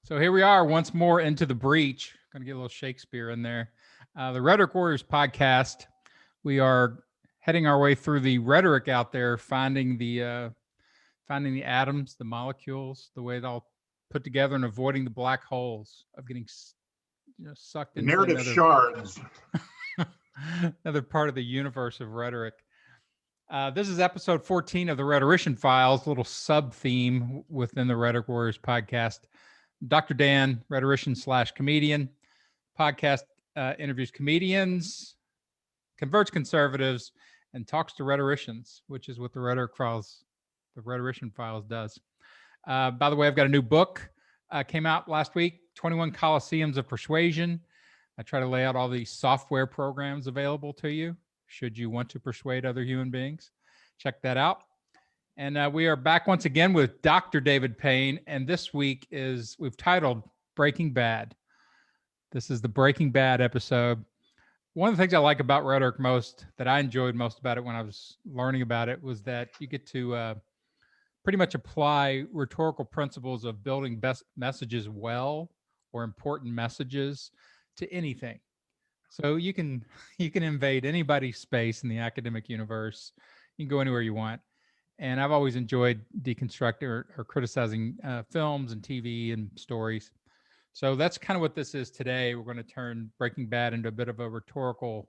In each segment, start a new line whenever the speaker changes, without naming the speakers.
So here we are once more into the breach. Going to get a little Shakespeare in there. The Rhetoric Warriors podcast. We are heading our way through the rhetoric out there, finding the atoms, the molecules, the way it all put together, and avoiding the black holes of getting sucked
The
into
narrative shards.
another part of the universe of rhetoric. This is episode 14 of the Rhetorician Files, a little sub-theme within the Rhetoric Warriors podcast. Dr. Dan, rhetorician / comedian, podcast interviews comedians, converts conservatives, and talks to rhetoricians, which is what the Rhetorician Files does. By the way, I've got a new book came out last week, 21 Colosseums of Persuasion. I try to lay out all the software programs available to you should you want to persuade other human beings. Check that out. And we are back once again with Dr. DPayne. And this week we've titled Breaking Bad. This is the Breaking Bad episode. One of the things I like about rhetoric most, that I enjoyed most about it when I was learning about it, was that you get to pretty much apply rhetorical principles of building best messages well, or important messages, to anything. So you can invade anybody's space in the academic universe. You can go anywhere you want. And I've always enjoyed deconstructing or criticizing films and TV and stories. So that's kind of what this is today. We're going to turn Breaking Bad into a bit of a rhetorical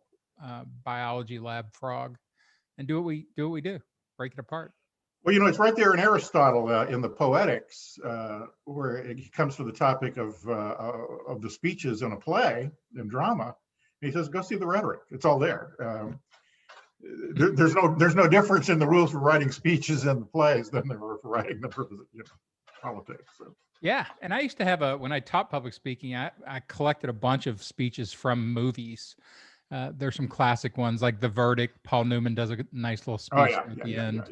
biology lab frog and do what we do, break it apart.
Well, it's right there in Aristotle in the Poetics, where it comes to the topic of the speeches in a play, in drama. And he says, go see the rhetoric. It's all there. There's no difference in the rules for writing speeches in the plays than there were for writing them for politics. So.
Yeah, and I used to have when I taught public speaking, I collected a bunch of speeches from movies. There's some classic ones like The Verdict. Paul Newman does a nice little speech at the end.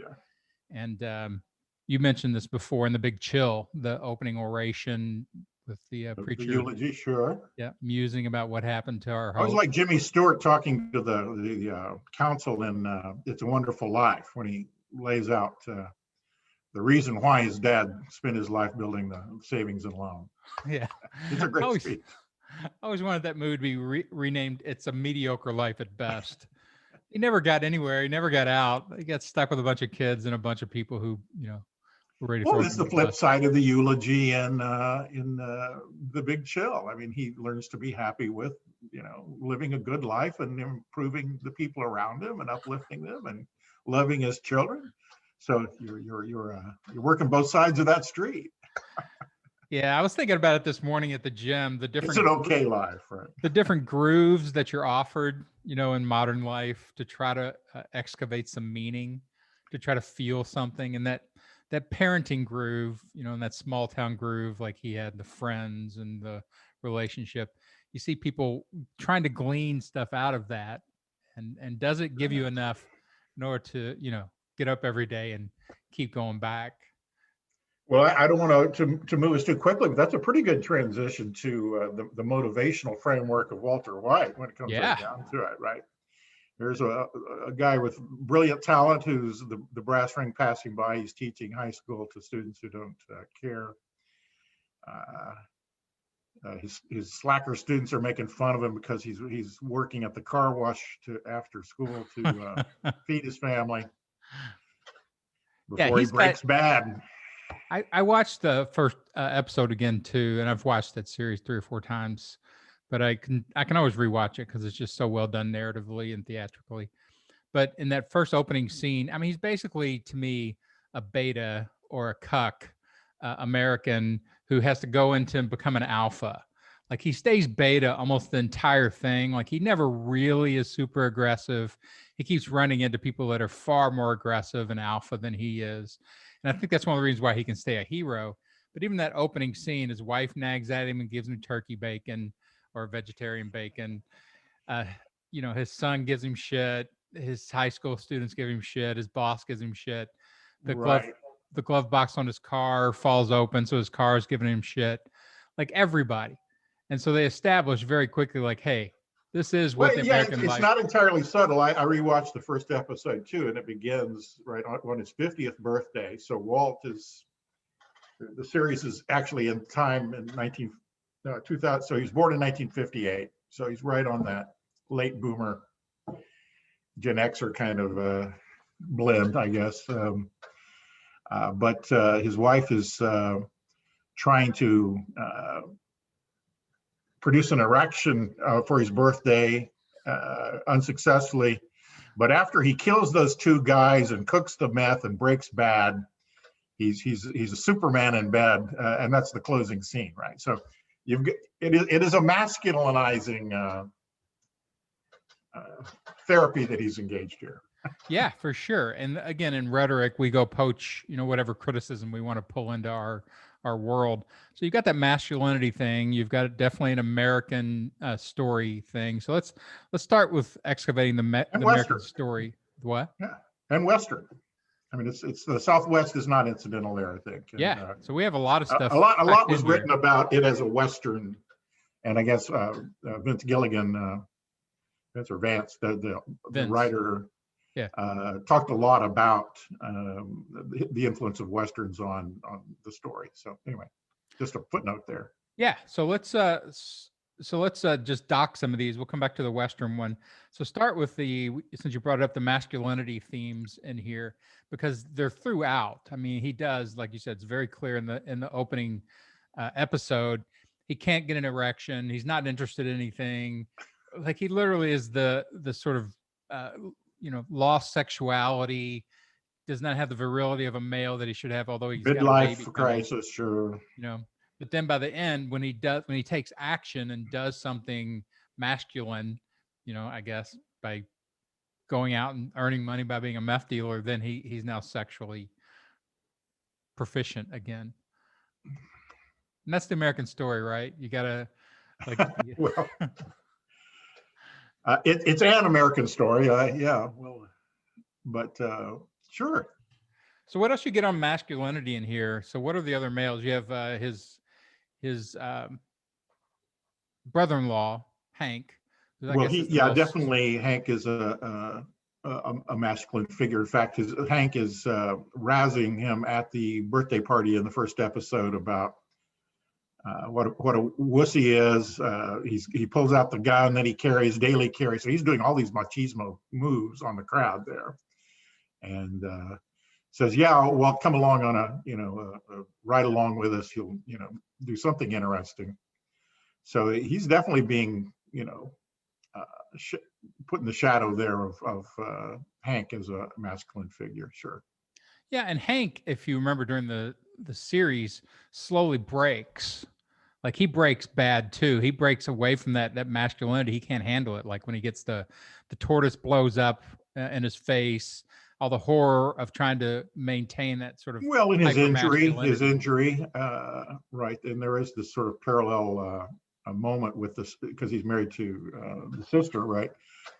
And you mentioned this before in The Big Chill, the opening oration with the preacher.
The eulogy, sure.
Yeah, musing about what happened to our hope.
I was like Jimmy Stewart talking to the council in It's a Wonderful Life, when he lays out the reason why his dad spent his life building the savings and loan.
Yeah.
It's a great speech.
I always wanted that movie to be renamed It's a Mediocre Life at Best. He never got anywhere. He never got out. He got stuck with a bunch of kids and a bunch of people who, were ready for.
Well, it's the flip side of the eulogy in The Big Chill. I mean, he learns to be happy with, living a good life and improving the people around him and uplifting them and loving his children. So you're working both sides of that street.
Yeah, I was thinking about it this morning at the gym.
It's an okay life, right?
The different grooves that you're offered, in modern life to try to excavate some meaning, to try to feel something, and that parenting groove, in that small town groove, like he had the friends and the relationship. You see people trying to glean stuff out of that, and does it give you enough in order to, get up every day and keep going back?
Well, I don't want to move us too quickly, but that's a pretty good transition to the motivational framework of Walter White when it comes right down to it, right? There's a guy with brilliant talent who's the brass ring passing by. He's teaching high school to students who don't care. His slacker students are making fun of him because he's working at the car wash after school to feed his family before he breaks bad.
I watched the first episode again too, and I've watched that series 3 or 4 times, but I can always rewatch it because it's just so well done narratively and theatrically. But in that first opening scene, I mean, he's basically, to me, a beta or a cuck American who has to go into and become an alpha. Like, he stays beta almost the entire thing. Like, he never really is super aggressive. He keeps running into people that are far more aggressive and alpha than he is. And I think that's one of the reasons why he can stay a hero. But even that opening scene, his wife nags at him and gives him turkey bacon or vegetarian bacon. His son gives him shit. His high school students give him shit. His boss gives him shit. The glove box on his car falls open, so his car is giving him shit. Like, everybody. And so they establish very quickly, like, hey, this is what the American life.
It's not entirely subtle. I rewatched the first episode too, and it begins right on his 50th birthday. So Walt is The series is actually in time in 2000. So he's born in 1958. So he's right on that late boomer, Gen Xer kind of blend, I guess. But his wife is trying to produce an erection for his birthday unsuccessfully. But after he kills those two guys and cooks the meth and breaks bad, he's a Superman in bed, and that's the closing scene, right? So it is a masculinizing therapy that he's engaged here.
Yeah, for sure. And again, in rhetoric, we go poach, whatever criticism we want to pull into our world. So you've got that masculinity thing. You've got definitely an American story thing. So let's start with excavating the American story. What?
Yeah, and Western. I mean, it's the Southwest is not incidental there, I think. And,
yeah. So we have a lot of stuff.
A lot was written about it as a Western, and I guess Vince Gilligan, Vince or Vance, the writer,
yeah,
talked a lot about the influence of Westerns on the story. So anyway, just a footnote there.
Yeah. So let's just dock some of these. We'll come back to the Western one. So start with since you brought up the masculinity themes in here, because they're throughout. I mean, he does, like you said, it's very clear in the opening episode. He can't get an erection. He's not interested in anything. Like he literally is the sort of lost sexuality, does not have the virility of a male that he should have, although he's
midlife crisis, sure.
But then by the end, when he takes action and does something masculine, I guess by going out and earning money by being a meth dealer, then he's now sexually proficient again. And that's the American story, right? You gotta
well. It's an American story, yeah. Well, but sure.
So what else you get on masculinity in here? So what are the other males? You have his brother-in-law, Hank.
Well, definitely Hank is a masculine figure. In fact, Hank is razzing him at the birthday party in the first episode about what a wuss he is. He pulls out the gun that he daily carries. So he's doing all these machismo moves on the crowd there, and says, "Yeah, well, come along on a ride along with us. You'll do something interesting." So he's definitely being put in the shadow there of Hank as a masculine figure. Sure.
Yeah, and Hank, if you remember during the series, slowly breaks. Like he breaks bad too. He breaks away from that masculinity. He can't handle it. Like when he gets the tortoise blows up in his face, all the horror of trying to maintain that sort of
in his injury, right. And there is this sort of parallel a moment with this, because he's married to the sister, right,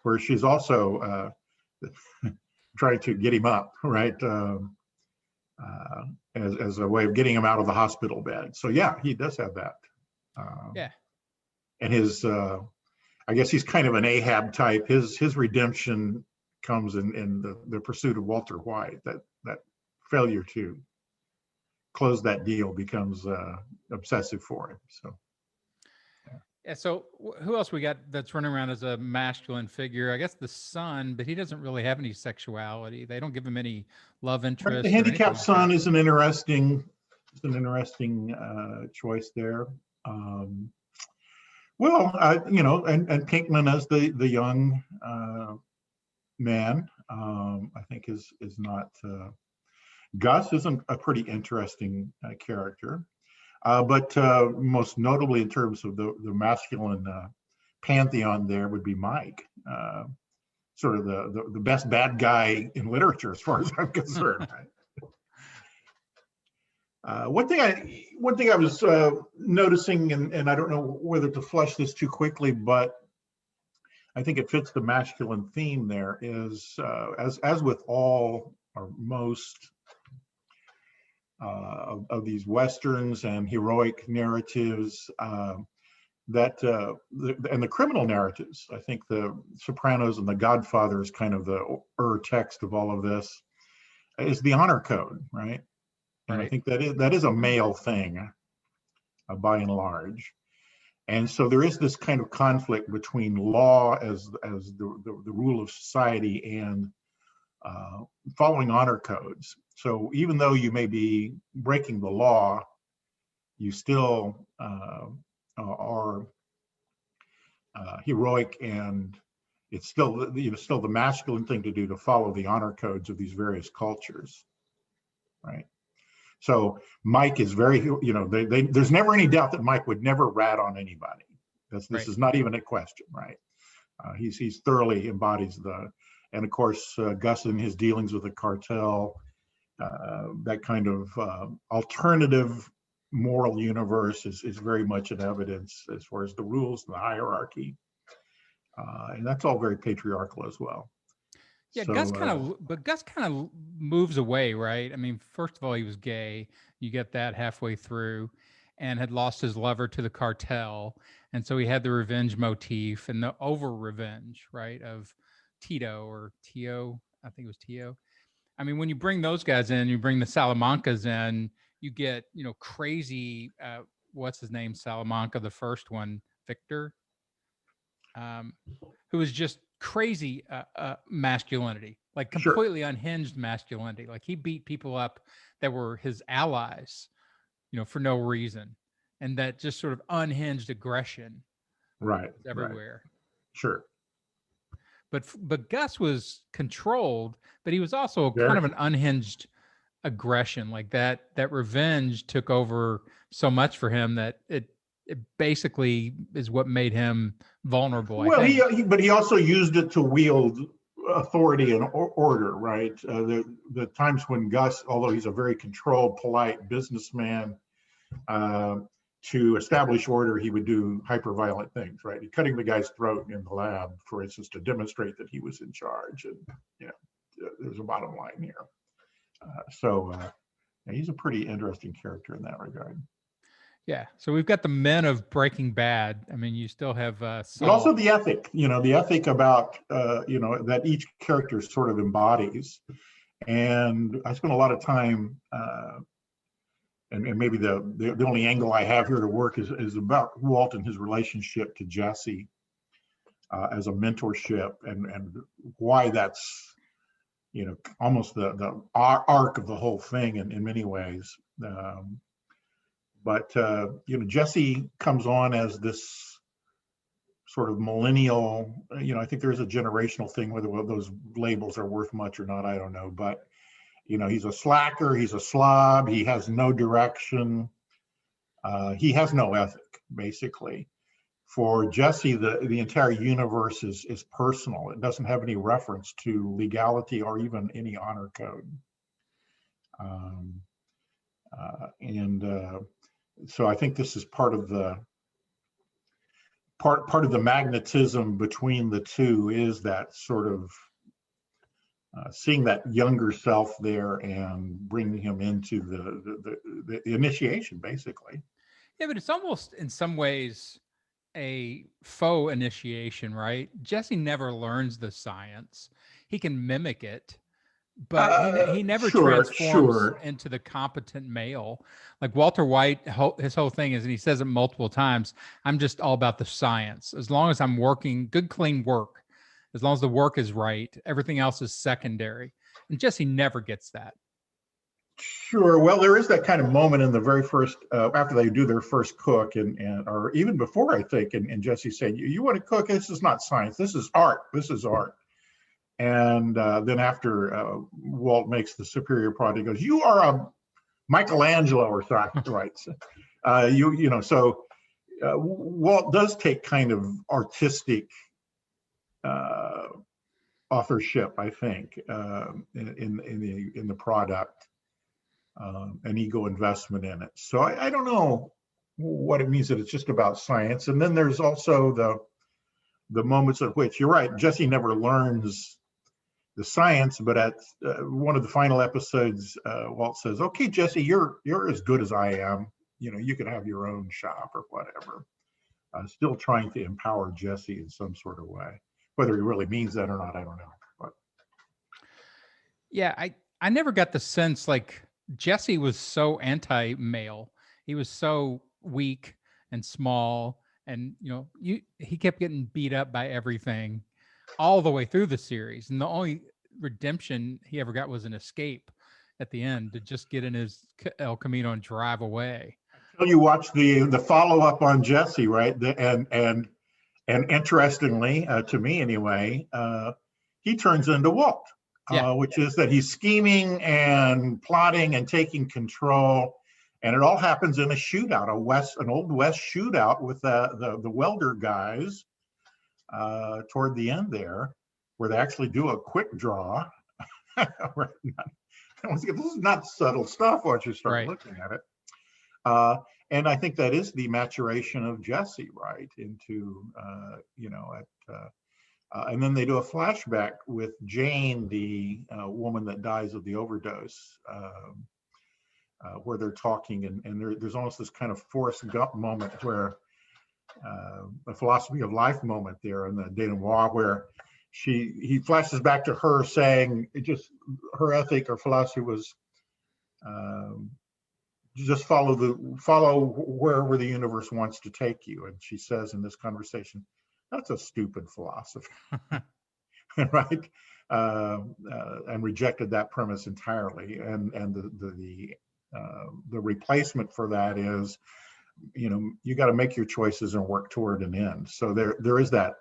where she's also trying to get him up, right, as a way of getting him out of the hospital bed. So yeah, he does have that.
Yeah.
And his, I guess he's kind of an Ahab type. His redemption comes in the pursuit of Walter White. That failure to close that deal becomes obsessive for him. So.
Yeah. So who else we got that's running around as a masculine figure? I guess the son, but he doesn't really have any sexuality. They don't give him any love interest.
The handicapped son is an interesting choice there. And Pinkman as the young man, I think is not. Gus is a pretty interesting character. But most notably in terms of the masculine pantheon there would be Mike, sort of the best bad guy in literature as far as I'm concerned. One thing I was noticing, and I don't know whether to flush this too quickly, but I think it fits the masculine theme there, is as with all or most of these Westerns and heroic narratives, and the criminal narratives. I think the Sopranos and the Godfather is kind of the text of all of this, is the honor code, right? And I
Right.
think that is a male thing, by and large. And so there is this kind of conflict between law as the rule of society and following honor codes. So even though you may be breaking the law, you still are heroic, and it's still still the masculine thing to do, to follow the honor codes of these various cultures, right? So Mike is very, there's never any doubt that Mike would never rat on anybody. This
Right.
is not even a question, right? He's thoroughly embodies and of course Gus in his dealings with the cartel, that kind of alternative moral universe is very much in evidence as far as the rules and the hierarchy, and that's all very patriarchal as well.
Yeah,
So
Gus kind of moves away, right? I mean, first of all, he was gay. You get that halfway through, and had lost his lover to the cartel, and so he had the revenge motif and the over revenge, right, of Tito or Tio. I think it was Tio. I mean, when you bring those guys in, you bring the Salamancas in, you get crazy. What's his name? Salamanca, the first one, Victor. Who was just crazy masculinity, like
sure,
completely unhinged masculinity. Like he beat people up that were his allies, for no reason, and that just sort of unhinged aggression
right,
was everywhere.
sure,
But Gus was controlled, but he was also kind of
very,
an unhinged aggression. Like that revenge took over so much for him that it basically is what made him vulnerable, I
well,
think.
but he also used it to wield authority and order, right? The times when Gus, although he's a very controlled, polite businessman, uh, to establish order, he would do hyper violent things, right? He cutting the guy's throat in the lab, for instance, to demonstrate that he was in charge. And there's a bottom line here. Yeah, he's a pretty interesting character in that regard.
Yeah. So we've got the men of Breaking Bad. I mean, you still have
But
Saul.
also the ethic, the ethic about, that each character sort of embodies. And I spent a lot of time, and maybe the only angle I have here to work is about Walt and his relationship to Jesse, as a mentorship, and why that's, almost the arc of the whole thing in many ways. But Jesse comes on as this sort of millennial. I think there's a generational thing, whether those labels are worth much or not, I don't know. But he's a slacker, he's a slob, he has no direction, he has no ethic, basically. For Jesse, the entire universe is personal. It doesn't have any reference to legality or even any honor code. And so I think this is part of the magnetism between the two, is that sort of seeing that younger self there and bringing him into the initiation, basically.
Yeah, but it's almost in some ways a faux initiation, right? Jesse never learns the science. He can mimic it, but he never transforms
Sure.
into the competent male. Like Walter White, his whole thing is, and he says it multiple times, I'm just all about the science. As long as I'm working good, clean work, as long as the work is right, everything else is secondary. And Jesse never gets that.
Sure. Well, there is that kind of moment in the very first, after they do their first cook, and or even before, I think, and Jesse saying, you want to cook? This is not science. This is art. This is art. And then after Walt makes the superior product, he goes, "You are a Michelangelo or something," right? So Walt does take kind of artistic authorship, I think, in the product, an ego investment in it. So I don't know what it means that it's just about science. And then there's also the moments at which, you're right, Jesse never learns the science, but at one of the final episodes, Walt says, "Okay, Jesse, you're as good as I am. You can have your own shop or whatever." Still trying to empower Jesse in some sort of way. Whether he really means that or not, I don't know. But
Yeah, I never got the sense like Jesse was so anti-male. He was so weak and small, and he kept getting beat up by everything all the way through the series. And the only redemption he ever got was an escape at the end to just get in his El Camino and drive away.
Until you watch the follow up on Jesse, right? And interestingly, to me anyway, he turns into Walt, which is that he's scheming and plotting and taking control, and it all happens in a shootout, an old West shootout with the welder guys toward the end there, where they actually do a quick draw. This is not subtle stuff once you start looking at it. And I think that is the maturation of Jesse, right? Into, and then they do a flashback with Jane, the woman that dies of the overdose, where they're talking, and there's almost this kind of Forrest Gump moment where a philosophy of life moment there in the denouement, where he flashes back to her saying her ethic or philosophy was just follow wherever the universe wants to take you. And she says in this conversation, that's a stupid philosophy, right? And rejected that premise entirely. And the replacement for that is, you got to make your choices and work toward an end. So there is that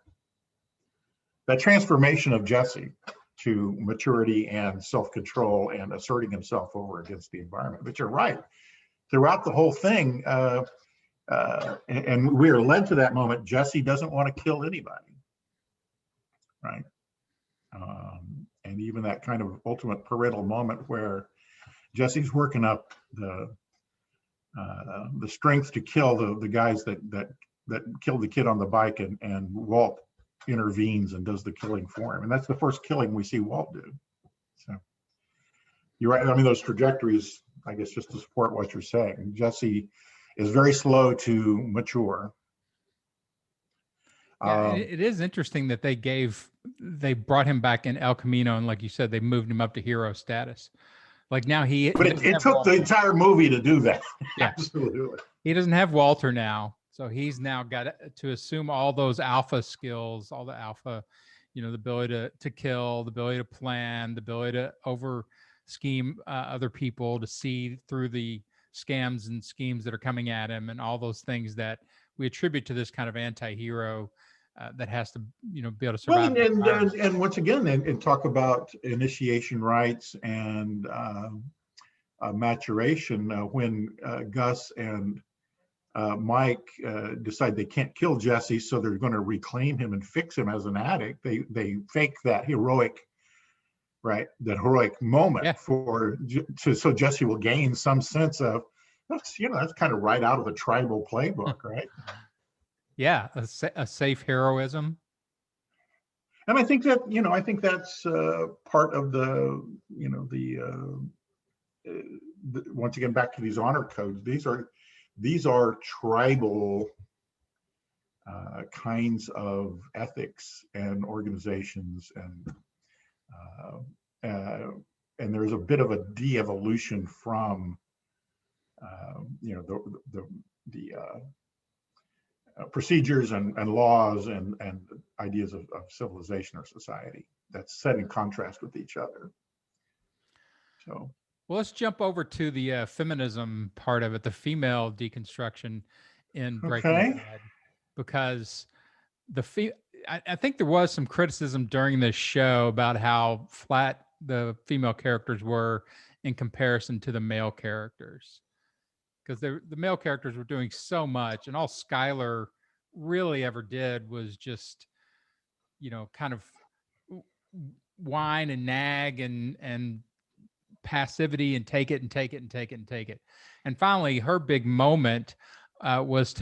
transformation of Jesse to maturity and self-control and asserting himself over against the environment. But you're right. Throughout the whole thing, and we are led to that moment, Jesse doesn't want to kill anybody, right? And even that kind of ultimate parental moment where Jesse's working up the strength to kill the guys that killed the kid on the bike, and Walt intervenes and does the killing for him. And that's the first killing we see Walt do. So you're right. I mean, those trajectories, I guess, just to support what you're saying, Jesse is very slow to mature.
Yeah, it is interesting that they brought him back in El Camino, and like you said, they moved him up to hero status. Like now
but it took the entire movie to do that.
Yeah.
Absolutely.
He doesn't have Walter now, so he's now got to assume all those alpha skills, all the alpha, the ability to kill, the ability to plan, the ability to over scheme other people, to see through the scams and schemes that are coming at him, and all those things that we attribute to this kind of anti-hero that has to be able to survive.
Well, and once again, and talk about initiation rites and maturation. When Gus and Mike decide they can't kill Jesse, so they're going to reclaim him and fix him as an addict, they fake that heroic moment so Jesse will gain some sense of that's kind of right out of the tribal playbook, right?
Yeah, a safe heroism.
And I think that's part of the once again, back to these honor codes. These are tribal kinds of ethics and organizations, and there's a bit of a de-evolution from the procedures and laws and ideas of civilization or society that's set in contrast with each other. So,
well, let's jump over to the feminism part of it, the female deconstruction in Breaking Bad, because I think there was some criticism during this show about how flat the female characters were in comparison to the male characters, because the male characters were doing so much, and all Skylar really ever did was just, kind of whine and nag and passivity and take it and take it and take it and take it. And finally, her big moment was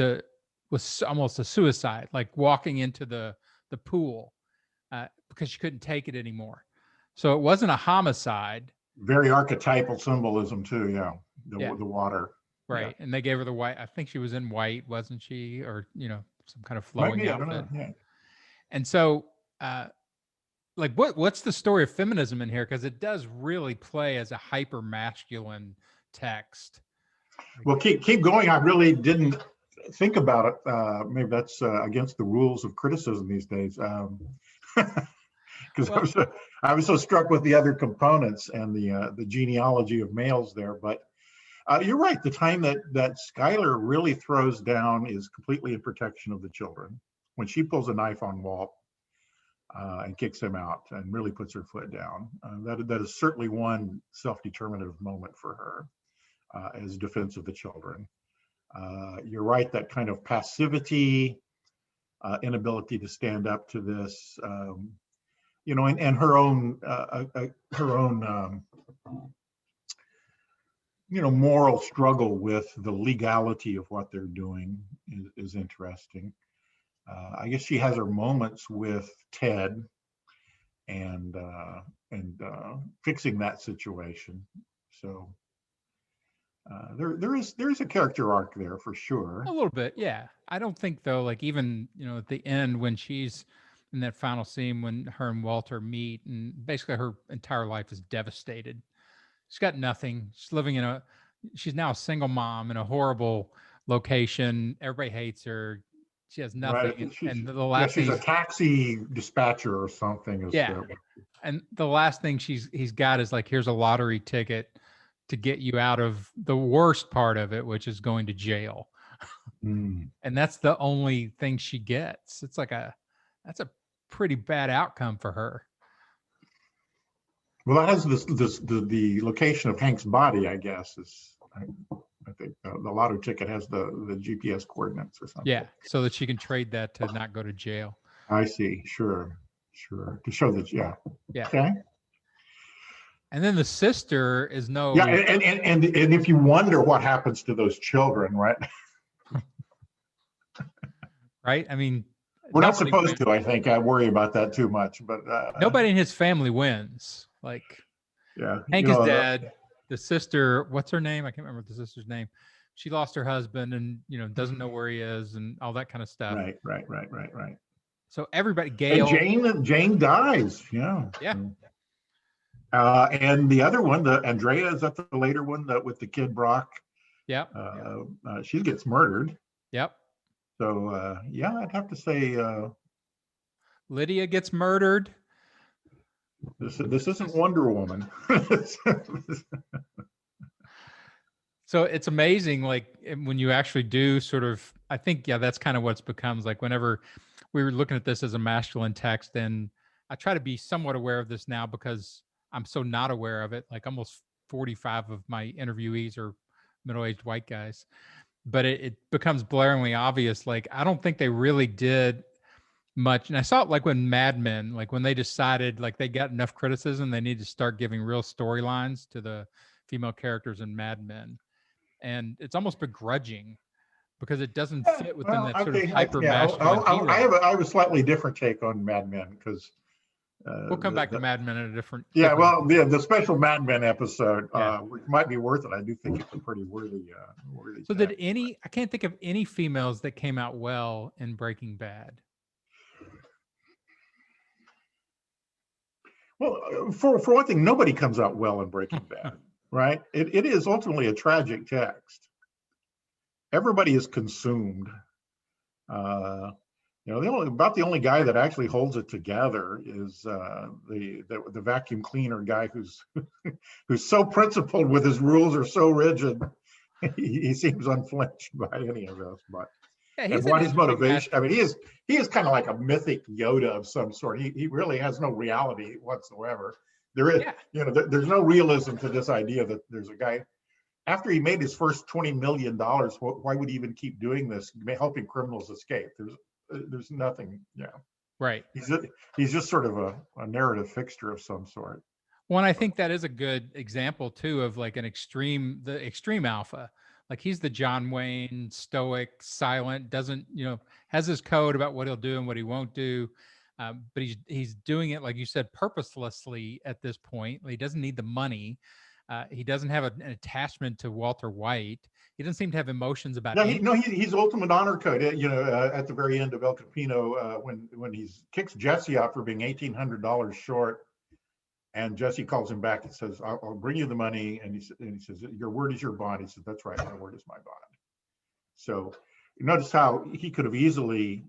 almost a suicide, like walking into the pool because she couldn't take it anymore. So it wasn't a homicide.
Very archetypal symbolism too. Yeah. The water.
Right.
Yeah.
And they gave her the white. I think she was in white, wasn't she? Or, some kind of flowing outfit.
I don't know. Yeah.
And so, like, what's the story of feminism in here? Because it does really play as a hyper masculine text.
Well, keep going. I really didn't think about it. Maybe that's against the rules of criticism these days. Because I was so struck with the other components and the genealogy of males there. But you're right. The time that Skylar really throws down is completely in protection of the children. When she pulls a knife on Walt and kicks him out and really puts her foot down, that is certainly one self-determinative moment for her as defense of the children. You're right. That kind of passivity, inability to stand up to this. And her own moral struggle with the legality of what they're doing is interesting. I guess she has her moments with Ted and fixing that situation. So there's a character arc there for sure.
A little bit, yeah. I don't think though, like even at the end when she's in that final scene when her and Walter meet, and basically her entire life is devastated. She's got nothing. She's now a single mom in a horrible location. Everybody hates her. She has nothing.
Right.
And the last
she's
thing,
a taxi dispatcher or something.
And the last thing he's got is like, here's a lottery ticket to get you out of the worst part of it, which is going to jail. And that's the only thing she gets. It's like that's a pretty bad outcome for her.
Well, that has the location of Hank's body, I guess, is I think the lottery ticket has the GPS coordinates or something.
Yeah, so that she can trade that to not go to jail.
I see. Sure. To show that, yeah. Okay.
And then the sister is no.
Yeah, and if you wonder what happens to those children, right?
Right. I mean,
we're not supposed to. I think I worry about that too much, but
nobody in his family wins. Like, Hank is dead. The sister, what's her name? I can't remember the sister's name. She lost her husband, and doesn't know where he is, and all that kind of stuff.
Right.
So everybody, Gail,
and Jane dies. Yeah. And the other one, the Andrea, is that the later one that with the kid Brock?
Yeah.
She gets murdered.
Yep.
So I'd have to say
Lydia gets murdered.
This isn't Wonder Woman.
So it's amazing, like when you actually do sort of, I think, that's kind of what's becomes like whenever we were looking at this as a masculine text, and I try to be somewhat aware of this now because I'm so not aware of it. Like almost 45 of my interviewees are middle-aged white guys, but it becomes blaringly obvious. Like, I don't think they really did much. And I saw it like when Mad Men, like when they decided like they got enough criticism, they need to start giving real storylines to the female characters in Mad Men. And it's almost begrudging because it doesn't fit within that sort of hyper masculine.
I have a slightly different take on Mad Men because
we'll come back to Mad Men in a different.
The special Mad Men episode which might be worth it. I do think it's a pretty worthy.
So did I can't think of any females that came out well in Breaking Bad.
Well, for one thing, nobody comes out well in Breaking Bad, right? It is ultimately a tragic text. Everybody is consumed. The only guy that actually holds it together is the vacuum cleaner guy who's so principled with his rules are so rigid. He seems unflinched by any of this, but. And what his motivation? I mean, he is kind of like a mythic Yoda of some sort. He really has no reality whatsoever. There is, there's no realism to this idea that there's a guy. After he made his first $20 million, why would he even keep doing this, helping criminals escape? There's nothing. Yeah,
right.
He's just sort of a narrative fixture of some sort.
Well, and I think that is a good example too of like the extreme alpha. Like he's the John Wayne, stoic, silent, doesn't, has his code about what he'll do and what he won't do. But he's doing it, like you said, purposelessly at this point. He doesn't need the money. He doesn't have an attachment to Walter White. He doesn't seem to have emotions about it.
He's ultimate honor code. At the very end of El Camino, when he kicks Jesse out for being $1,800 short, And Jesse calls him back and says, I'll bring you the money. And he says, your word is your bond. He says, that's right, my word is my bond. So notice how he could have easily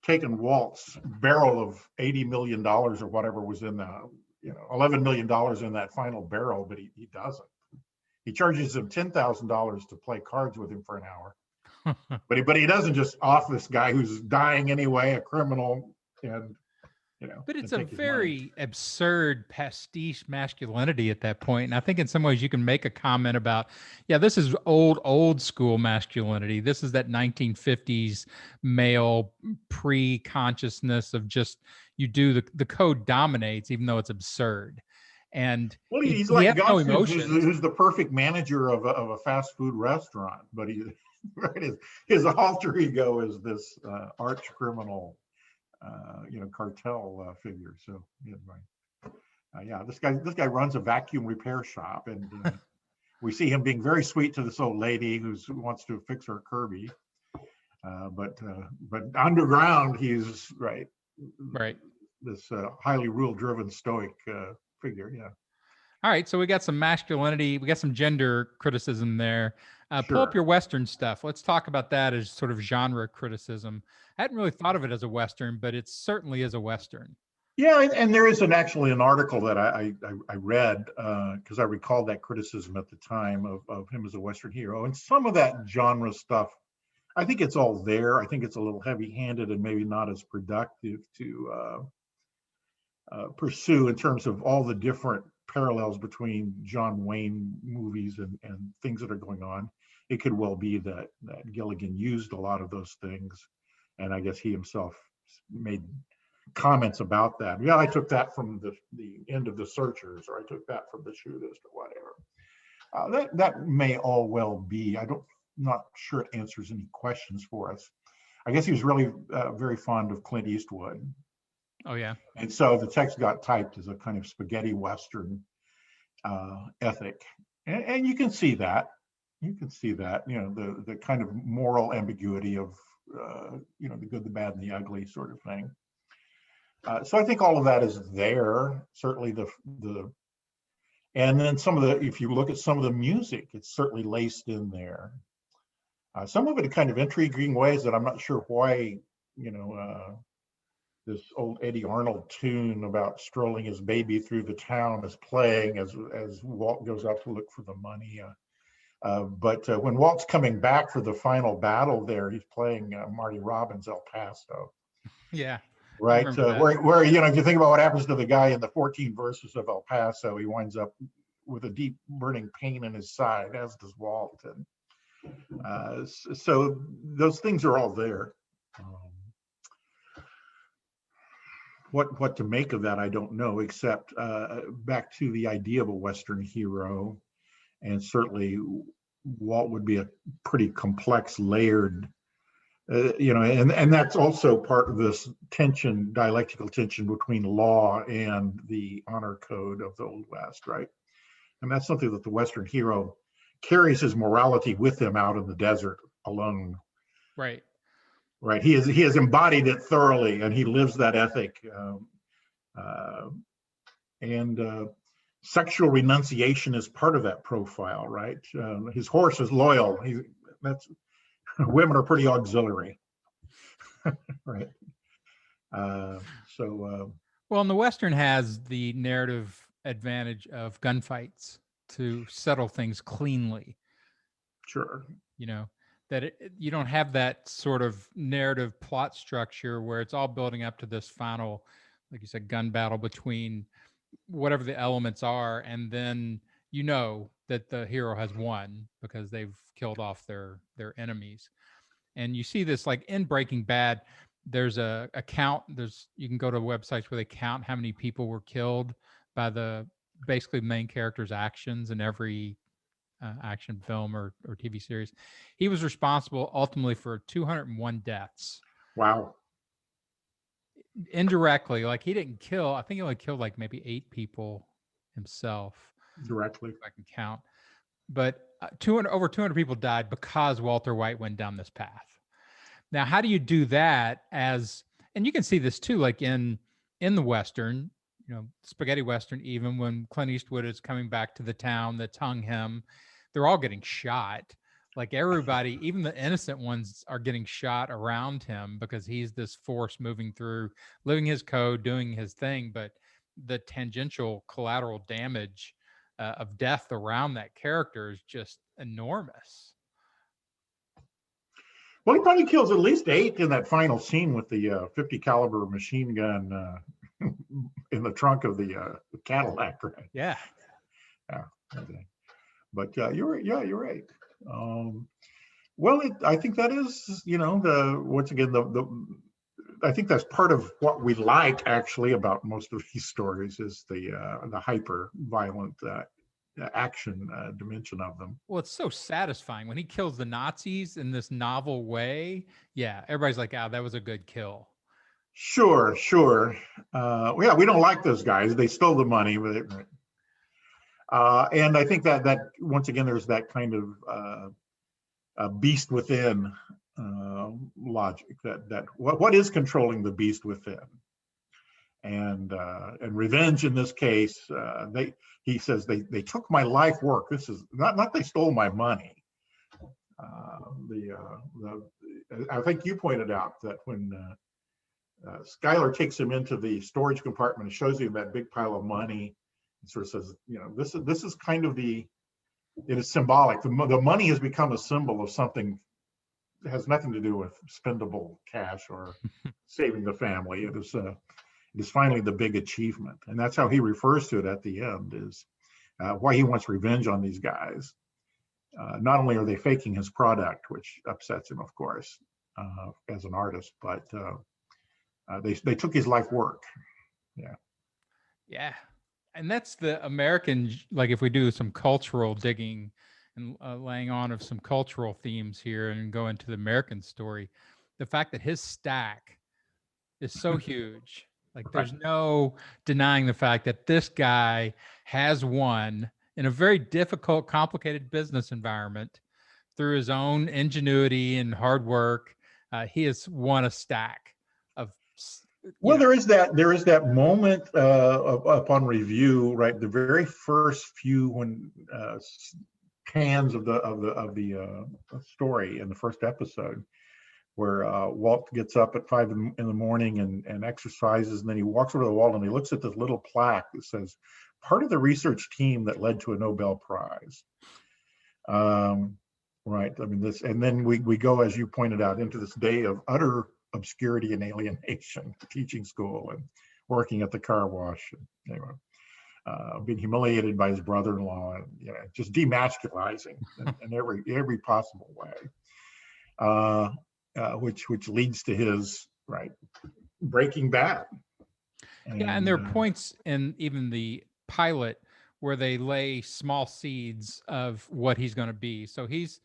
taken Walt's barrel of $80 million or whatever was in the, $11 million in that final barrel, but he doesn't. He charges him $10,000 to play cards with him for an hour. But he doesn't just off this guy who's dying anyway, a criminal, and
But it's a very absurd pastiche masculinity at that point. And I think in some ways you can make a comment about, yeah, this is old school masculinity. This is that 1950s male pre-consciousness of just, you do the code dominates, even though it's absurd. And
well, he's like Gus, who's the perfect manager of a fast food restaurant, but right, his alter ego is this arch criminal cartel figure. So this guy runs a vacuum repair shop, and we see him being very sweet to this old lady who wants to fix her Kirby. But underground, he's right. This highly rule-driven stoic figure. Yeah.
All right, so we got some masculinity, we got some gender criticism there. Pull up your Western stuff. Let's talk about that as sort of genre criticism. I hadn't really thought of it as a Western, but it certainly is a Western.
Yeah, and there is actually an article that I read because I recalled that criticism at the time of him as a Western hero. And some of that genre stuff, I think it's all there. I think it's a little heavy-handed and maybe not as productive to pursue in terms of all the different parallels between John Wayne movies and things that are going on. It could well be that Gilligan used a lot of those things, and I guess he himself made comments about that. Yeah, I took that from the end of The Searchers, or I took that from The Shootist, or whatever. That may all well be. Not sure it answers any questions for us. I guess he was really very fond of Clint Eastwood.
Oh yeah.
And so the text got typed as a kind of spaghetti Western ethic, and you can see that. The kind of moral ambiguity of the good, the bad, and the ugly sort of thing. So I think all of that is there. Certainly and then if you look at some of the music, it's certainly laced in there. Some of it in kind of intriguing ways that I'm not sure why, this old Eddie Arnold tune about strolling his baby through the town is playing as Walt goes out to look for the money. But when Walt's coming back for the final battle there, he's playing Marty Robbins' El Paso.
Yeah.
Right. Where if you think about what happens to the guy in the 14 verses of El Paso, he winds up with a deep burning pain in his side, as does Walt. And so those things are all there. What to make of that, I don't know, except back to the idea of a Western hero. And certainly Walt would be a pretty complex, layered, and that's also part of this dialectical tension between law and the honor code of the Old West, right? And that's something that the Western hero carries his morality with him out in the desert alone.
Right.
Right. He has embodied it thoroughly, and he lives that ethic. And sexual renunciation is part of that profile, right? His horse is loyal. Women are pretty auxiliary, right? Well,
and the Western has the narrative advantage of gunfights to settle things cleanly.
Sure.
That you don't have that sort of narrative plot structure where it's all building up to this final, like you said, gun battle between whatever the elements are, and then that the hero has won because they've killed off their enemies. And you see this like in Breaking Bad. There's a count. You can go to websites where they count how many people were killed by the basically main character's actions in every action film or TV series. He was responsible ultimately for 201 deaths.
Wow.
Indirectly, like he didn't kill. I think he only killed like maybe 8 people himself.
Directly,
if I can count. But over 200 people died because Walter White went down this path. Now, how do you do that and you can see this too, like in the Western, spaghetti Western, even when Clint Eastwood is coming back to the town that's hung him, they're all getting shot. Like everybody, even the innocent ones are getting shot around him because he's this force moving through, living his code, doing his thing. But the tangential collateral damage of death around that character is just enormous.
Well, he probably kills at least 8 in that final scene with the 50 caliber machine gun in the trunk of the Cadillac, right?
Yeah.
Yeah. Okay. But you're right. Well, I think that is, once again, I think that's part of what we like actually about most of these stories is the hyper violent action dimension of them.
Well, it's so satisfying when he kills the Nazis in this novel way. Yeah, everybody's like, "Ah, that was a good kill."
Sure. Yeah, we don't like those guys. They stole the money, but and I think that once again, there's that kind of beast within logic. That what is controlling the beast within, and revenge in this case. He says they took my life work. This is not they stole my money. I think you pointed out that when Skylar takes him into the storage compartment and shows him that big pile of money, and sort of says, this is kind of it is symbolic. The money has become a symbol of something that has nothing to do with spendable cash or saving the family. It is finally the big achievement, and that's how he refers to it at the end. Is why he wants revenge on these guys. Not only are they faking his product, which upsets him, of course, as an artist, but they took his life work.
Yeah. And that's the American, like if we do some cultural digging and laying on of some cultural themes here and go into the American story, the fact that his stack is so huge, like there's no denying the fact that this guy has won in a very difficult, complicated business environment through his own ingenuity and hard work. He has won a stack of.
Well, there is that moment upon review, right? The very first few when cans of the story in the first episode, where Walt gets up at 5 in the morning and exercises, and then he walks over to the wall and he looks at this little plaque that says, "Part of the research team that led to a Nobel Prize." Right. I mean, this, and then we go, as you pointed out, into this day of utter obscurity and alienation, teaching school and working at the car wash, and, being humiliated by his brother-in-law, and just demasculizing in every possible way, which leads to his Breaking Bad.
And there are points in even the pilot where they lay small seeds of what he's going to be. So he's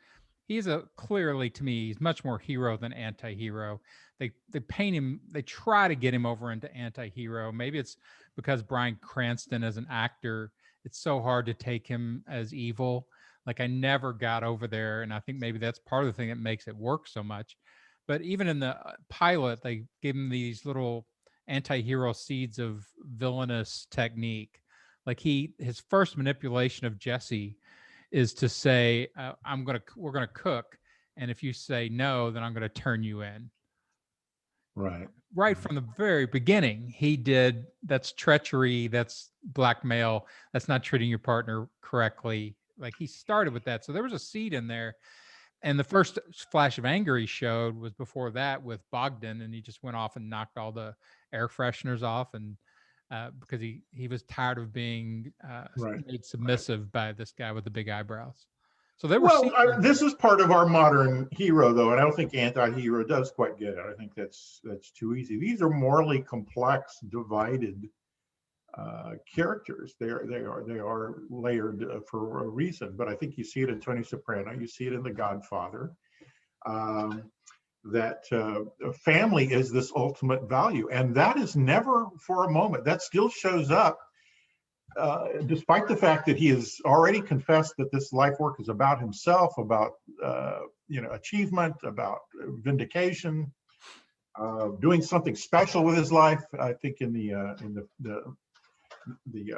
clearly, to me, he's much more hero than anti-hero. They paint him, they try to get him over into anti-hero. Maybe it's because Bryan Cranston as an actor, it's so hard to take him as evil. Like I never got over there, and I think maybe that's part of the thing that makes it work so much. But even in the pilot, they give him these little anti-hero seeds of villainous technique. Like his first manipulation of Jesse is to say, we're gonna cook, and if you say no, then I'm gonna turn you in. Right from the very beginning, that's treachery, that's blackmail, that's not treating your partner correctly. Like he started with that. So there was a seed in there. And the first flash of anger he showed was before that with Bogdan, and he just went off and knocked all the air fresheners off, and because he was tired of being made submissive by this guy with the big eyebrows. So there were.
This is part of our modern hero, though, and I don't think anti-hero does quite get it. I think that's too easy. These are morally complex, divided characters. They are layered for a reason. But I think you see it in Tony Soprano. You see it in The Godfather. That family is this ultimate value, and that is never for a moment. That still shows up, despite the fact that he has already confessed that this life work is about himself, about achievement, about vindication, doing something special with his life. I think in the the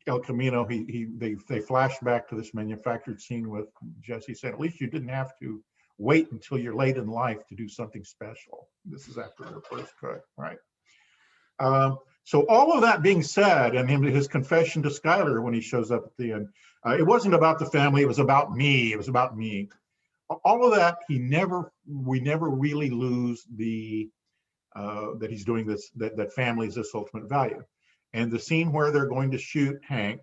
El Camino, they flash back to this manufactured scene with Jesse saying, at least you didn't have to wait until you're late in life to do something special. This is after the first cut, right? So all of that being said, and his confession to Skylar when he shows up at the end, it wasn't about the family, it was about me. It was about me. All of that, we never really lose the that he's doing this, that family is this ultimate value. And the scene where they're going to shoot Hank,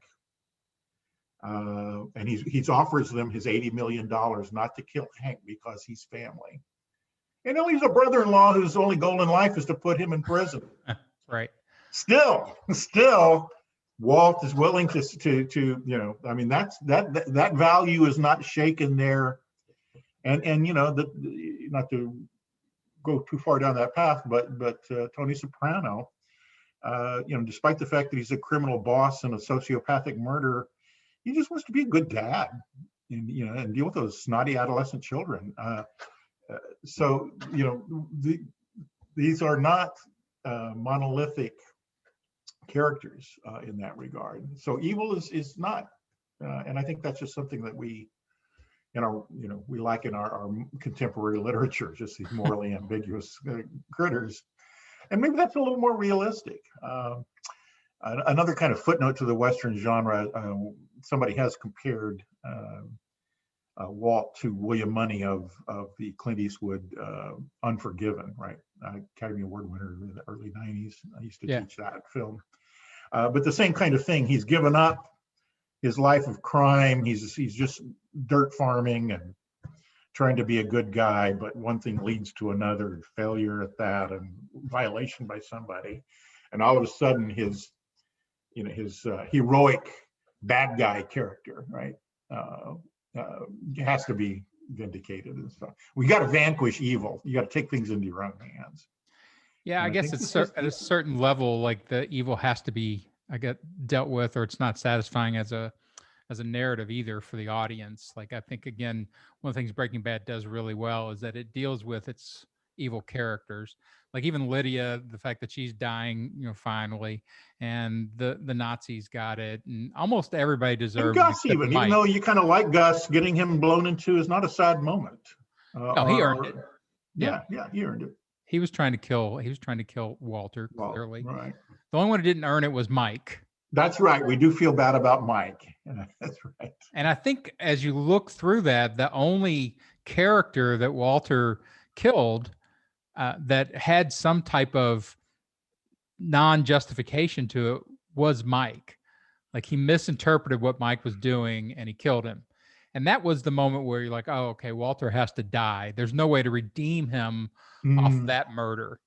and he offers them his $80 million not to kill Hank because he's family. And he's a brother-in-law whose only goal in life is to put him in prison.
Right.
Still, Walt is willing to I mean, that value is not shaken there. And not to go too far down that path, but Tony Soprano, despite the fact that he's a criminal boss and a sociopathic murderer, he just wants to be a good dad and deal with those snotty adolescent children. So these are not monolithic characters in that regard. So evil is not, and I think that's just something that we like in our contemporary literature, just these morally ambiguous critters. And maybe that's a little more realistic. Another kind of footnote to the Western genre, somebody has compared Walt to William Money of the Clint Eastwood Unforgiven, right? Academy Award winner in the early 90s. I used to teach that film. But the same kind of thing. He's given up his life of crime. He's just dirt farming and trying to be a good guy, but one thing leads to another, failure at that and violation by somebody. And all of a sudden his heroic bad guy character, right, has to be vindicated and stuff. We got to vanquish evil. You got to take things into your own hands.
Yeah, I guess it's at a certain level, like the evil has to be, dealt with, or it's not satisfying as a narrative either for the audience. Like, I think, again, one of the things Breaking Bad does really well is that it deals with its evil characters. Like even Lydia, the fact that she's dying, finally, and the Nazis got it, and almost everybody deserved it.
And Gus, even though you kind of like Gus, getting him blown into is not a sad moment.
No, he earned it.
Yeah, he earned it.
He was trying to kill Walter, clearly.
Right.
The only one who didn't earn it was Mike.
That's right. We do feel bad about Mike. That's right.
And I think as you look through that, the only character that Walter killed that had some type of non-justification to it was Mike. Like, he misinterpreted what Mike was doing and he killed him. And that was the moment where you're like, oh, okay, Walter has to die. There's no way to redeem him off of that murder.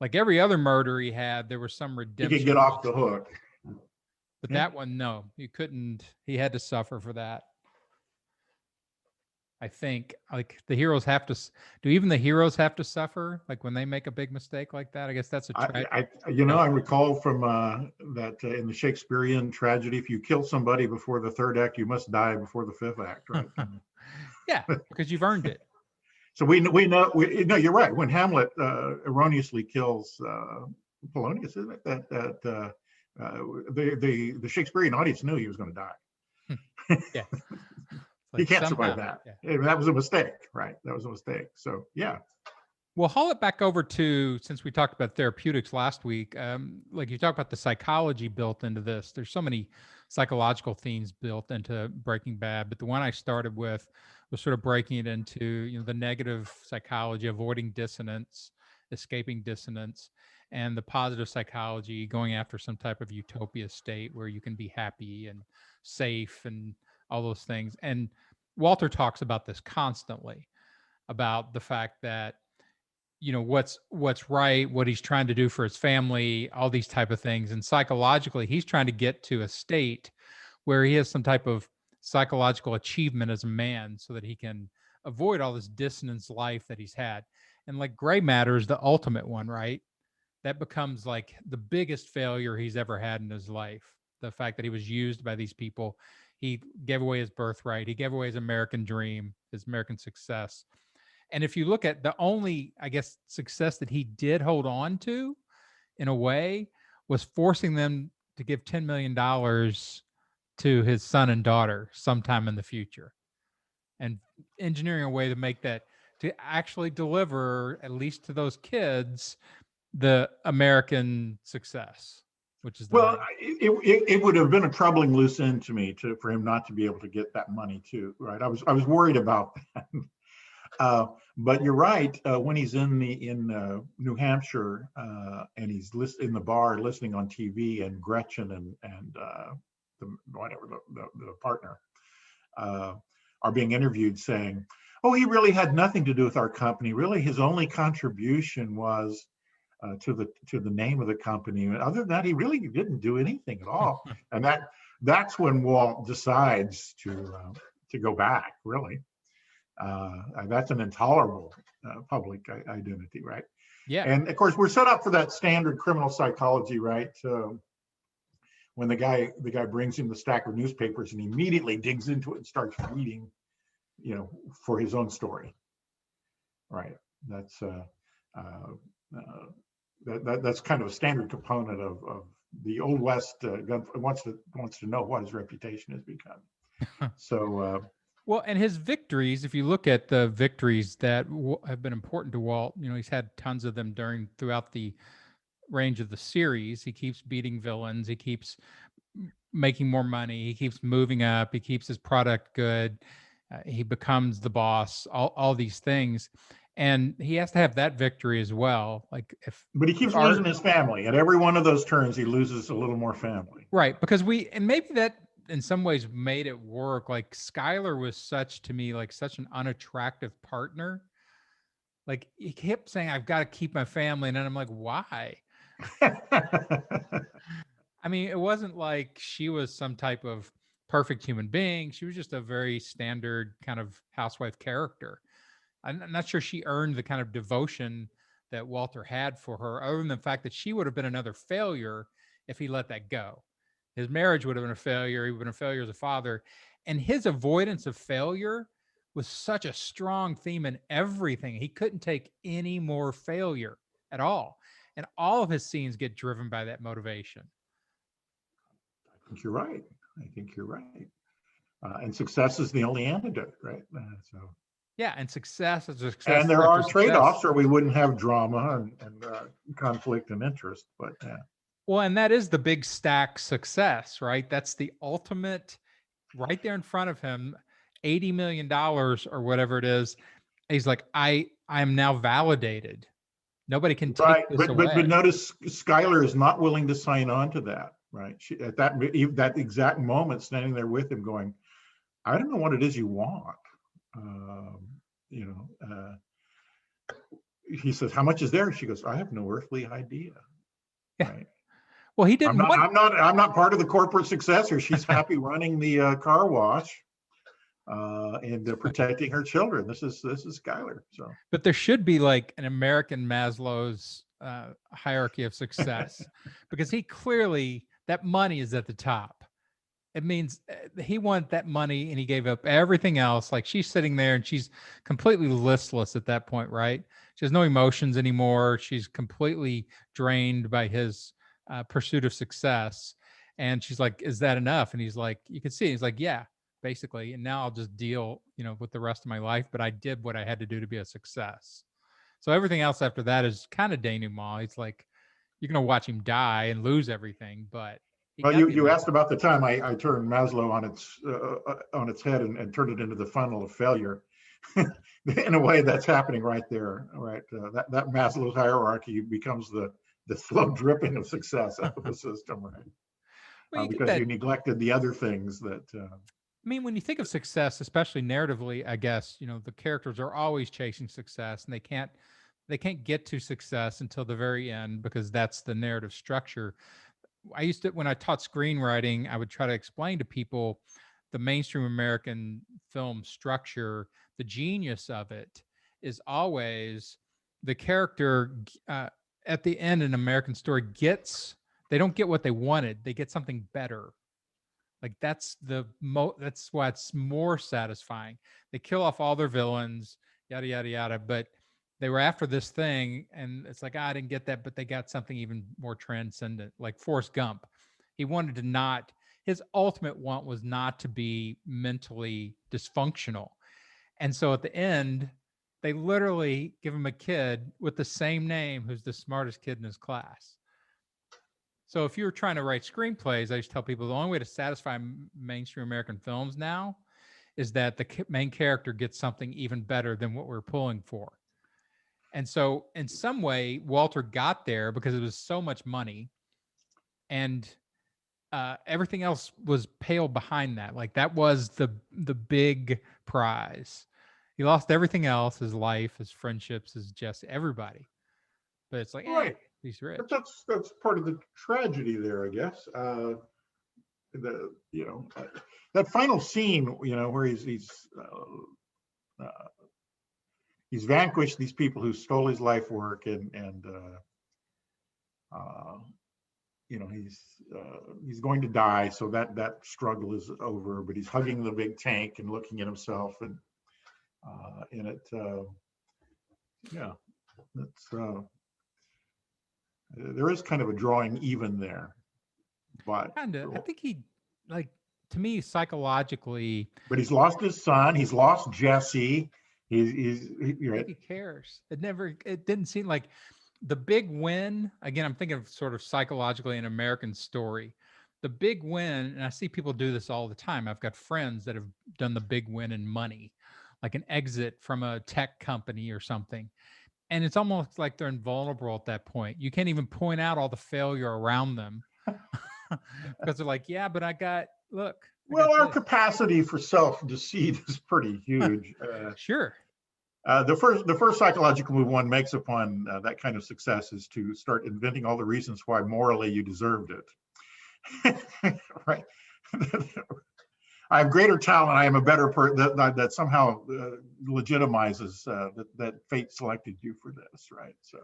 Like every other murder he had, there was some redemption.
He could get off the hook.
But that one, no, you couldn't. He had to suffer for that. I think, like, the heroes have to. Do even the heroes have to suffer? Like when they make a big mistake like that? I guess that's a tragedy.
I recall from that in the Shakespearean tragedy, if you kill somebody before the third act, you must die before the fifth act, right?
Yeah, because you've earned it.
So we know. No, you're right. When Hamlet erroneously kills Polonius, isn't it? That the Shakespearean audience knew he was going to die.
Yeah.
He can't survive that. Yeah. That was a mistake, right? That was a mistake. So, yeah.
Well, haul it back over to, since we talked about therapeutics last week, like you talked about the psychology built into this. There's so many psychological themes built into Breaking Bad, but the one I started with was sort of breaking it into, the negative psychology, avoiding dissonance, escaping dissonance, and the positive psychology, going after some type of utopia state where you can be happy and safe and all those things. And Walter talks about this constantly, about the fact that, what's right, what he's trying to do for his family, all these type of things. And psychologically, he's trying to get to a state where he has some type of psychological achievement as a man so that he can avoid all this dissonance life that he's had. And like gray matter is the ultimate one, right? That becomes like the biggest failure he's ever had in his life. The fact that he was used by these people. He gave away his birthright. He gave away his American dream, his American success. And if you look at the only, I guess, success that he did hold on to, in a way, was forcing them to give $10 million to his son and daughter sometime in the future, and engineering a way to make that, to actually deliver, at least to those kids, the American success, which is the
Well,
money.
it would have been a troubling loose end to me for him not to be able to get that money too, right? I was worried about that. But you're right. When he's in New Hampshire and he's in the bar listening on TV, and Gretchen and the partner are being interviewed, saying, "Oh, he really had nothing to do with our company. Really, his only contribution was to the name of the company. Other than that, he really didn't do anything at all." And that's when Walt decides to go back. Really, that's an intolerable public identity, right?
Yeah.
And of course, we're set up for that standard criminal psychology, right? When the guy brings him the stack of newspapers and he immediately digs into it and starts reading, for his own story, right? That's that's kind of a standard component of the Old West. Gun wants to know what his reputation has become. So.
Well, and his victories, if you look at the victories that have been important to Walt, he's had tons of them throughout the range of the series. He keeps beating villains. He keeps making more money. He keeps moving up. He keeps his product good. He becomes the boss, all these things. And he has to have that victory as well.
But he keeps losing his family. At every one of those turns, he loses a little more family.
Right. Because and maybe that in some ways made it work. Like Skylar was such an unattractive partner. Like he kept saying, "I've got to keep my family." And then I'm like, why? I mean, it wasn't like she was some type of perfect human being. She was just a very standard kind of housewife character. I'm not sure she earned the kind of devotion that Walter had for her, other than the fact that she would have been another failure if he let that go. His marriage would have been a failure. He would have been a failure as a father. And his avoidance of failure was such a strong theme in everything. He couldn't take any more failure at all. And all of his scenes get driven by that motivation.
I think you're right. And success is the only antidote, right?
Yeah, and success is success.
And there are trade-offs, or we wouldn't have drama and conflict and interest. But yeah.
Well, and that is the big stack success, right? That's the ultimate, right there in front of him, $80 million or whatever it is. He's like, I am now validated. Nobody can take this away.
But notice Skylar is not willing to sign on to that, right? She, at that exact moment, standing there with him, going, "I don't know what it is you want." He says, "How much is there?" She goes, "I have no earthly idea."
Yeah.
Right.
Well, he didn't.
I'm not part of the corporate successor. She's happy running the car wash and protecting her children. This is Skylar. So,
but there should be like an American Maslow's hierarchy of success, because he clearly, that money is at the top. It means he wanted that money and he gave up everything else. Like she's sitting there and she's completely listless at that point, right? She has no emotions anymore. She's completely drained by his pursuit of success. And she's like, "Is that enough?" And he's like, you can see, he's like, "Yeah, basically. And now I'll just deal, with the rest of my life. But I did what I had to do to be a success." So everything else after that is kind of denouement. It's like, you're going to watch him die and lose everything, but
well, you asked about the time I turned Maslow on its head and turned it into the funnel of failure. In a way, that's happening right there, right? That Maslow's hierarchy becomes the slow dripping of success out of the system, right?
Well,
because you neglected the other things that.
I mean, when you think of success, especially narratively, I guess the characters are always chasing success, and they can't get to success until the very end, because that's the narrative structure. I used to, when I taught screenwriting, I would try to explain to people the mainstream American film structure. The genius of it is always the character at the end in an American story they don't get what they wanted. They get something better. Like that's why it's more satisfying. They kill off all their villains, yada, yada, yada. But they were after this thing, and it's like, I didn't get that, but they got something even more transcendent. Like Forrest Gump. He wanted to not, his ultimate want was not to be mentally dysfunctional. And so at the end, they literally give him a kid with the same name who's the smartest kid in his class. So if you're trying to write screenplays, I just tell people the only way to satisfy mainstream American films now is that the main character gets something even better than what we're pulling for. And so in some way, Walter got there because it was so much money, and everything else was pale behind that. Like that was the big prize. He lost everything else, his life, his friendships, his just everybody. But it's like,
Right.
he's rich.
But that's part of the tragedy there, I guess. That final scene, where he's vanquished these people who stole his life work, and he's going to die, so that struggle is over. But he's hugging the big tank and looking at himself, and in it, that's there is kind of a drawing even there, but
Kind of. I think he, like, to me, psychologically.
But he's lost his son. He's lost Jesse.
I think he cares. It didn't seem like the big win. Again, I'm thinking of sort of psychologically an American story. The big win, and I see people do this all the time. I've got friends that have done the big win in money, like an exit from a tech company or something. And it's almost like they're invulnerable at that point. You can't even point out all the failure around them because they're like, yeah, but look.
Well, our capacity for self-deceit is pretty huge.
Sure.
The first psychological move one makes upon that kind of success is to start inventing all the reasons why morally you deserved it. Right. I have greater talent. I am a better person. That somehow legitimizes that fate selected you for this, right? So,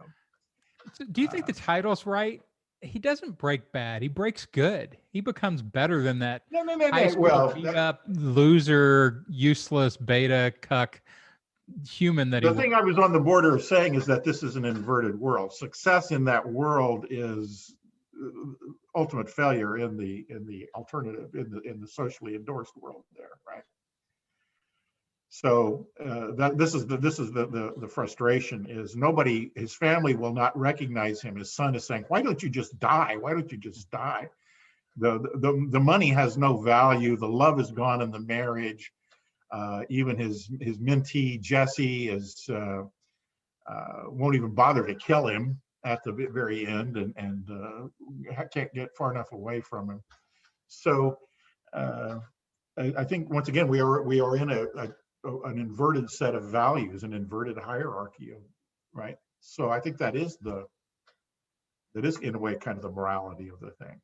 do you think the title's right? He doesn't break bad. He breaks good. He becomes better than that.
No.
High school
Well,
beat up, loser, useless, beta, cuck human that
the thing I was on the border of saying is that this is an inverted world. Success in that world is ultimate failure in the alternative, in the socially endorsed world there, right? So this is the frustration is nobody, his family will not recognize him. His son is saying, why don't you just die? Why don't you just die? The money has no value. The love is gone in the marriage. Even his mentee Jesse won't even bother to kill him at the very end, and can't get far enough away from him. So I think once again we are in an inverted set of values, an inverted hierarchy, right? So I think that is in a way kind of the morality of the thing.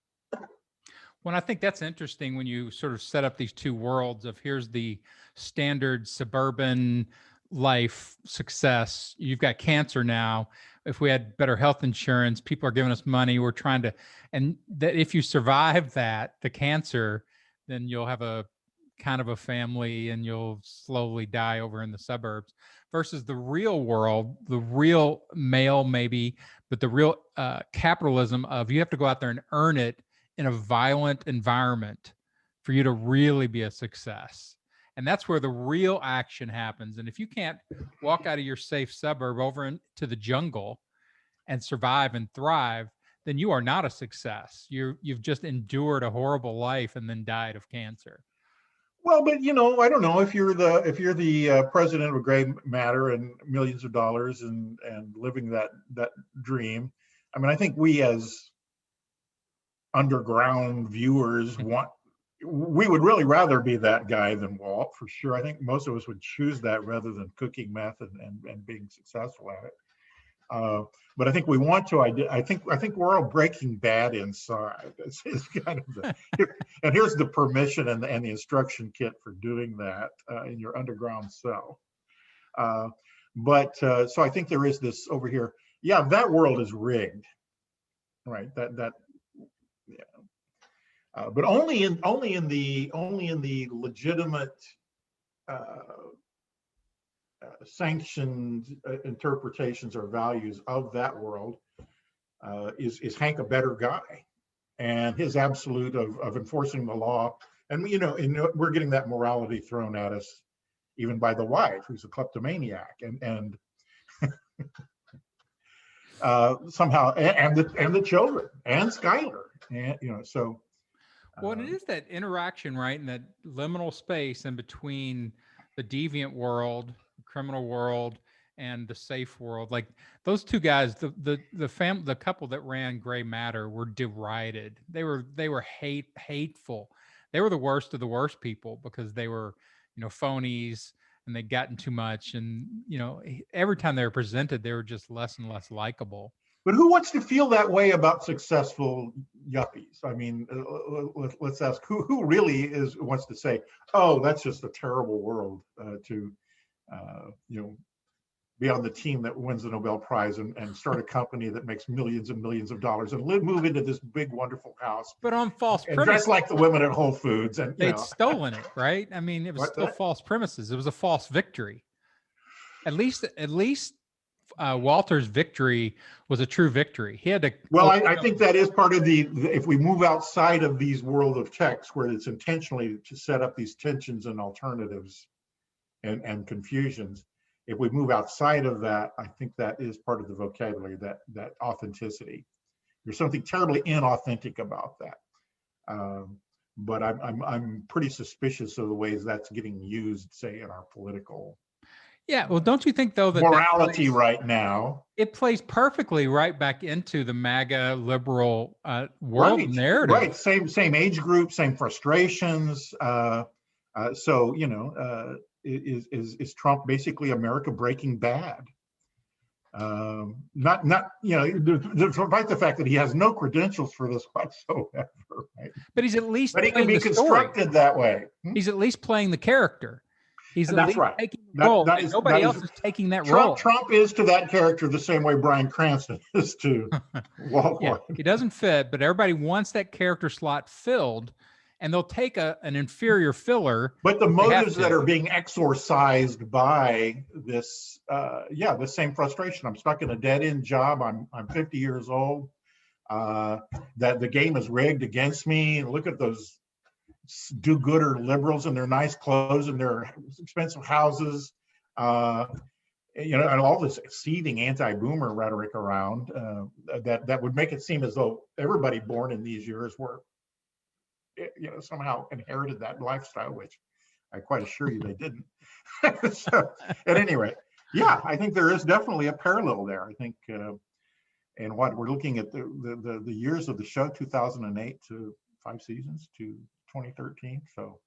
Well, I think that's interesting when you sort of set up these two worlds of here's the standard suburban life success. You've got cancer now. If we had better health insurance, people are giving us money. We're trying to, and that if you survive the cancer, then you'll have a kind of a family and you'll slowly die over in the suburbs versus the real world, the real male maybe, but the real capitalism of you have to go out there and earn it in a violent environment for you to really be a success. And that's where the real action happens. And if you can't walk out of your safe suburb over into the jungle and survive and thrive, then you are not a success. You've just endured a horrible life and then died of cancer.
Well, but I don't know if you're the president of a great matter and millions of dollars and living that dream. I mean, I think we as underground viewers we would really rather be that guy than Walt, for sure. I think most of us would choose that rather than cooking meth and being successful at it. But I think we want to. I think we're all Breaking Bad inside. It's kind of and here's the permission and the instruction kit for doing that in your underground cell. So I think there is this over here. Yeah, that world is rigged, right? Yeah. But only in the legitimate sanctioned interpretations or values of that world is Hank a better guy. and his absolute of enforcing the law. And we're getting that morality thrown at us even by the wife, who's a kleptomaniac, and somehow, and the children, and Skylar, and so.
Well, and it is that interaction, right, in that liminal space in between the deviant world, the criminal world, and the safe world. Like those two guys, the couple that ran Gray Matter were derided. They were hateful. They were the worst of the worst people because they were, phonies, and they'd gotten too much. And every time they were presented, they were just less and less likable.
But who wants to feel that way about successful yuppies? I mean, let's ask who really wants to say, "Oh, that's just a terrible world to, be on the team that wins the Nobel Prize and start a company that makes millions and millions of dollars and move into this big, wonderful house."
But on false
and
premises.
Dress like the women at Whole Foods. And
they'd stolen it, right? I mean, it was still false premises. It was a false victory. At least Walter's victory was a true victory. He had to.
Well, I think that is part of if we move outside of these world of text, where it's intentionally to set up these tensions and alternatives and confusions. If we move outside of that, I think that is part of the vocabulary, that authenticity. There's something terribly inauthentic about that. But I'm pretty suspicious of the ways that's getting used, say, in our political.
Yeah, well, don't you think though that
morality right now,
it plays perfectly right back into the MAGA liberal world narrative?
Right, same age group, same frustrations. So is Trump basically America Breaking Bad? Despite the fact that he has no credentials for this whatsoever. Right?
But he's at least.
But he can be constructed that way.
He's at least playing the character. He's at least taking the role. Nobody else is taking that role.
Trump is to that character the same way Bryan Cranston is to Walt.
Yeah, he doesn't fit, but everybody wants that character slot filled, and they'll take an inferior filler.
But the motives that are being exorcised by this, the same frustration. I'm stuck in a dead-end job. I'm 50 years old. That the game is rigged against me. Look at those do-gooder liberals in their nice clothes and their expensive houses, and all this seething anti-boomer rhetoric around that would make it seem as though everybody born in these years were, somehow inherited that lifestyle, which I quite assure you they didn't. So, at any rate, yeah, I think there is definitely a parallel there. I think, and what we're looking at the years of the show, 2008 to 5 seasons to 2013, so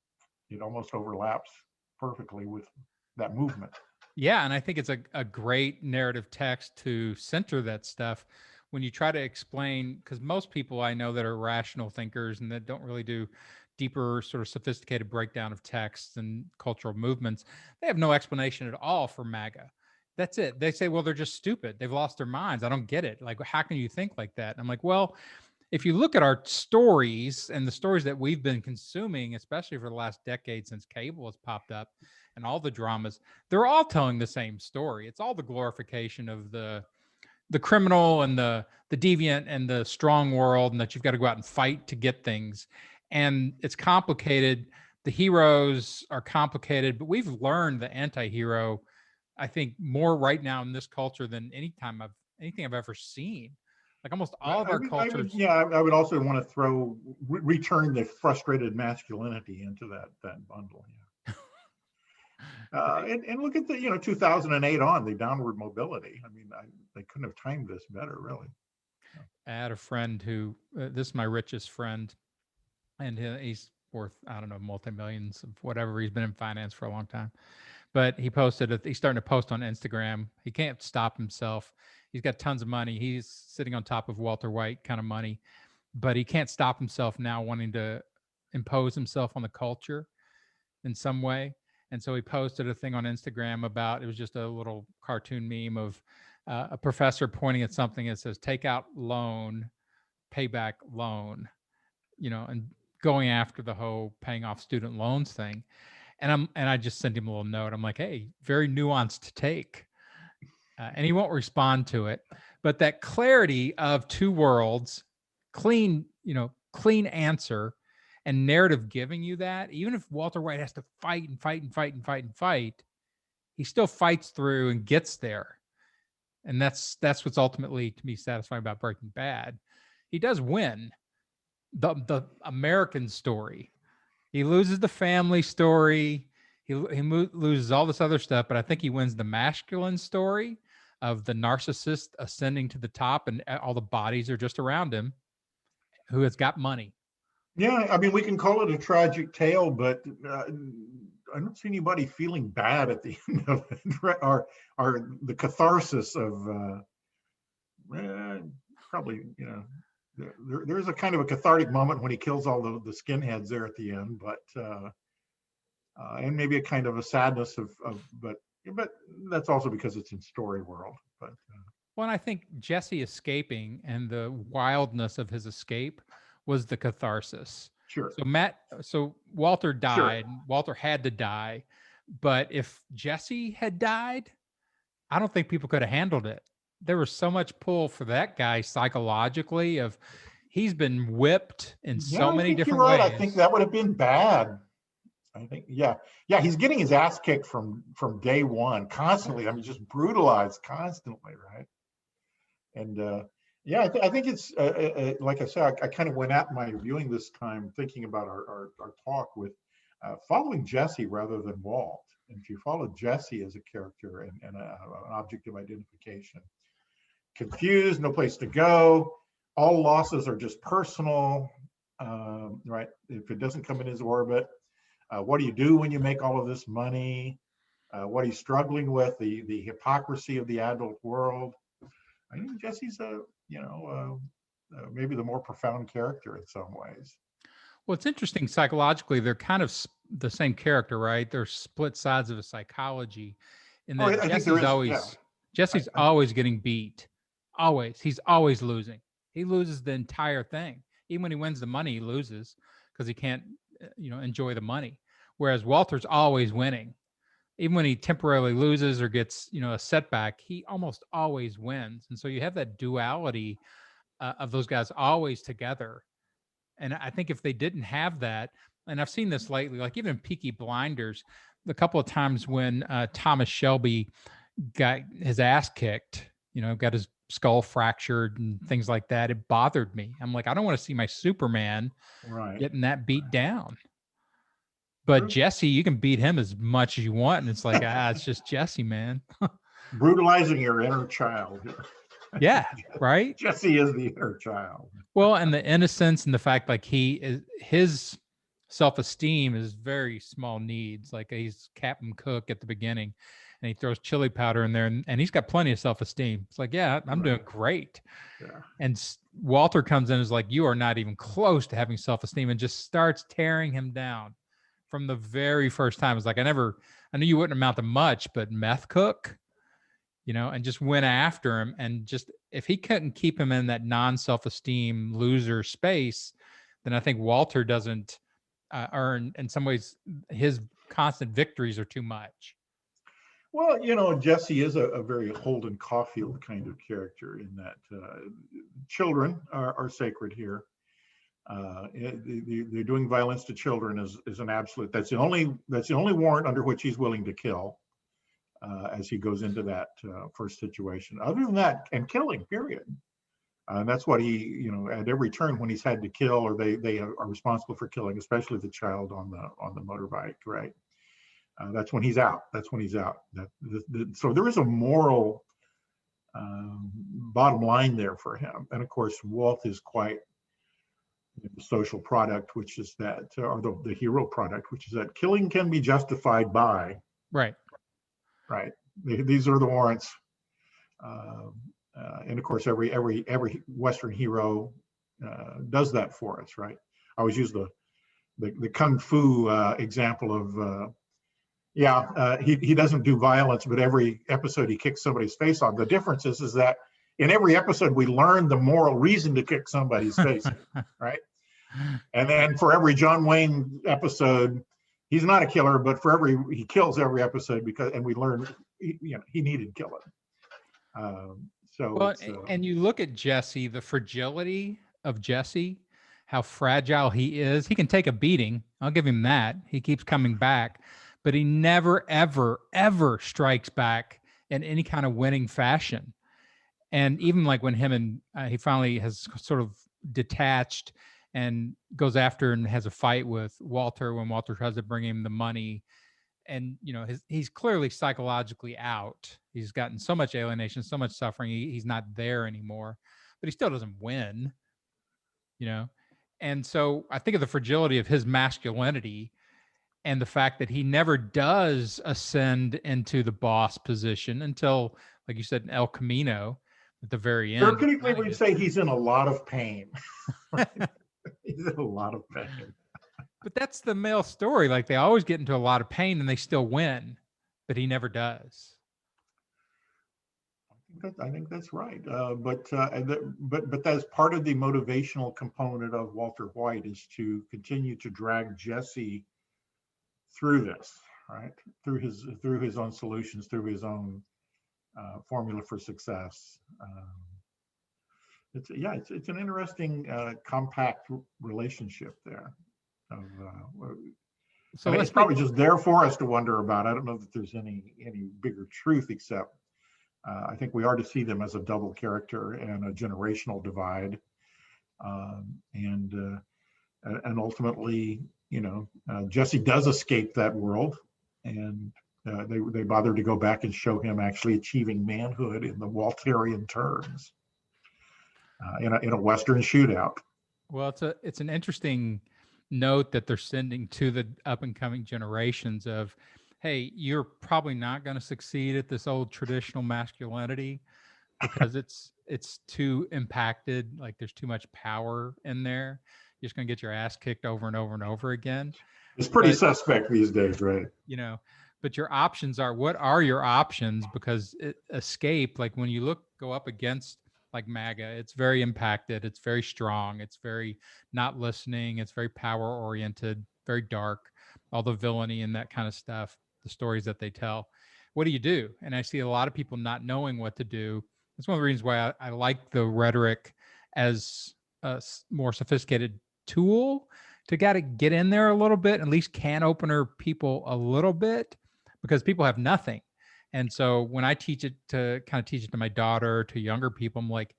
it almost overlaps perfectly with that movement.
Yeah, and I think it's a great narrative text to center that stuff when you try to explain, because most people I know that are rational thinkers and that don't really do deeper sort of sophisticated breakdown of texts and cultural movements, they have no explanation at all for MAGA. That's it. They say, well, they're just stupid. They've lost their minds. I don't get it. Like, how can you think like that? And I'm like, well, if you look at our stories and the stories that we've been consuming, especially for the last decade since cable has popped up and all the dramas, they're all telling the same story. It's all the glorification of the criminal and the deviant and the strong world, and that you've got to go out and fight to get things. And it's complicated. The heroes are complicated, but we've learned the anti-hero, I think, more right now in this culture than anything I've ever seen. Like almost all of our cultures.
I would also want to return the frustrated masculinity into that bundle. Yeah. And look at the 2008 on the downward mobility. I mean, they couldn't have timed this better, really.
I had a friend who this is my richest friend, and he's worth, I don't know, multi-millions of whatever. He's been in finance for a long time, but he's starting to post on Instagram. He can't stop himself. He's got tons of money. He's sitting on top of Walter White kind of money, but he can't stop himself now wanting to impose himself on the culture in some way. And so he posted a thing on Instagram about, it was just a little cartoon meme of a professor pointing at something that says, take out loan, pay back loan, and going after the whole paying off student loans thing. And I just sent him a little note. I'm like, hey, very nuanced take. And he won't respond to it. But that clarity of two worlds, clean, clean answer and narrative giving you that, even if Walter White has to fight and fight and fight and fight and fight, he still fights through and gets there. And that's what's ultimately, to me, satisfying about Breaking Bad. He does win the American story. He loses the family story. He loses all this other stuff, but I think he wins the masculine story of the narcissist ascending to the top and all the bodies are just around him, who has got money.
Yeah, I mean, we can call it a tragic tale, but I don't see anybody feeling bad at the end of it, or the catharsis of probably, there's a kind of a cathartic moment when he kills all the skinheads there at the end, but and maybe a kind of a sadness of but that's also because it's in story world. But
well, and I think Jesse escaping and the wildness of his escape was the catharsis.
Sure.
So Walter died.
Sure.
Walter had to die, but if Jesse had died, I don't think people could have handled it. There was so much pull for that guy psychologically. Of he's been whipped in so many different ways.
I think that would have been bad. I think, yeah, he's getting his ass kicked from day one, constantly. I mean, just brutalized constantly, right? And I think it's like I said, I kind of went at my viewing this time thinking about our talk with following Jesse rather than Walt. And if you follow Jesse as a character and an object of identification, confused, no place to go, all losses are just personal, right? If it doesn't come in his orbit, what do you do when you make all of this money? What are you struggling with? The hypocrisy of the adult world. I think Jesse's maybe the more profound character in some ways.
Well, it's interesting psychologically. They're kind of the same character, right? They're split sides of a psychology. In that Jesse's always getting beat. Always. He's always losing. He loses the entire thing. Even when he wins the money, he loses because he can't, enjoy the money. Whereas Walter's always winning. Even when he temporarily loses or gets, a setback, he almost always wins. And so you have that duality of those guys always together. And I think if they didn't have that, and I've seen this lately, like even in Peaky Blinders, a couple of times when Thomas Shelby got his ass kicked, got his skull fractured and things like that, it bothered me. I'm like, I don't want to see my Superman getting that beat down. But Jesse, you can beat him as much as you want. And it's like, it's just Jesse, man.
Brutalizing your inner child.
Yeah, right?
Jesse is the inner child.
Well, and the innocence and the fact like his self-esteem is very small needs. Like he's Captain Cook at the beginning and he throws chili powder in there and he's got plenty of self-esteem. It's like, yeah, I'm doing great.
Yeah.
And Walter comes in and is like, you are not even close to having self-esteem, and just starts tearing him down from the very first time. It's like, I knew you wouldn't amount to much, but meth cook, and just went after him. And just, if he couldn't keep him in that non-self-esteem loser space, then I think Walter doesn't earn, in some ways, his constant victories are too much.
Well, Jesse is a very Holden Caulfield kind of character in that children are sacred here. They're doing violence to children is an absolute. That's the only warrant under which he's willing to kill as he goes into that first situation. Other than that, and killing, period. And that's what he, at every turn when he's had to kill, or they are responsible for killing, especially the child on the motorbike, right? That's when he's out. So there is a moral bottom line there for him. And of course, Walt is quite the social product, which is that, or the hero product, which is that killing can be justified by.
Right.
These are the warrants. And of course, every Western hero does that for us, right? I always use the kung fu example of, he doesn't do violence, but every episode he kicks somebody's face on. The difference is that in every episode we learn the moral reason to kick somebody's face, right? And then for every John Wayne episode, he's not a killer, but he kills every episode and we learn, he needed killing.
And you look at Jesse, the fragility of Jesse, how fragile he is. He can take a beating. I'll give him that. He keeps coming back, but he never, ever, ever strikes back in any kind of winning fashion. And even like when him and he finally has sort of detached and goes after and has a fight with Walter when Walter tries to bring him the money. And, you know, he's clearly psychologically out. He's gotten so much alienation, so much suffering. He's not there anymore, but he still doesn't win, you know? And so I think of the fragility of his masculinity and the fact that he never does ascend into the boss position until, like you said, in El Camino at the very end.
Therapeutically, we'd say he's in a lot of pain. He's in a lot of pain.
But that's the male story. Like they always get into a lot of pain and they still win, but he never does.
I think that's right. But that's part of the motivational component of Walter White, is to continue to drag Jesse through this, right? Through his own solutions, through his own formula for success. It's an interesting compact relationship there. So it's probably just there for us to wonder about. I don't know that there's any bigger truth, except I think we are to see them as a double character and a generational divide, and ultimately, you know, Jesse does escape that world, and they bother to go back and show him actually achieving manhood in the Walterian terms, in a Western shootout.
Well, it's an interesting note that they're sending to the up and coming generations of, hey, you're probably not going to succeed at this old traditional masculinity because it's too impacted. Like there's too much power in there. You're just going to get your ass kicked over and over and over again.
It's pretty suspect these days, right?
You know, but your options are, what are your options? Because escape, like when you go up against like MAGA, it's very impacted. It's very strong. It's very not listening. It's very power oriented, very dark, all the villainy and that kind of stuff, the stories that they tell. What do you do? And I see a lot of people not knowing what to do. That's one of the reasons why I like the rhetoric as a more sophisticated tool to get in there a little bit, at least can opener people a little bit, because people have nothing. And so when I teach it to my daughter, to younger people, I'm like,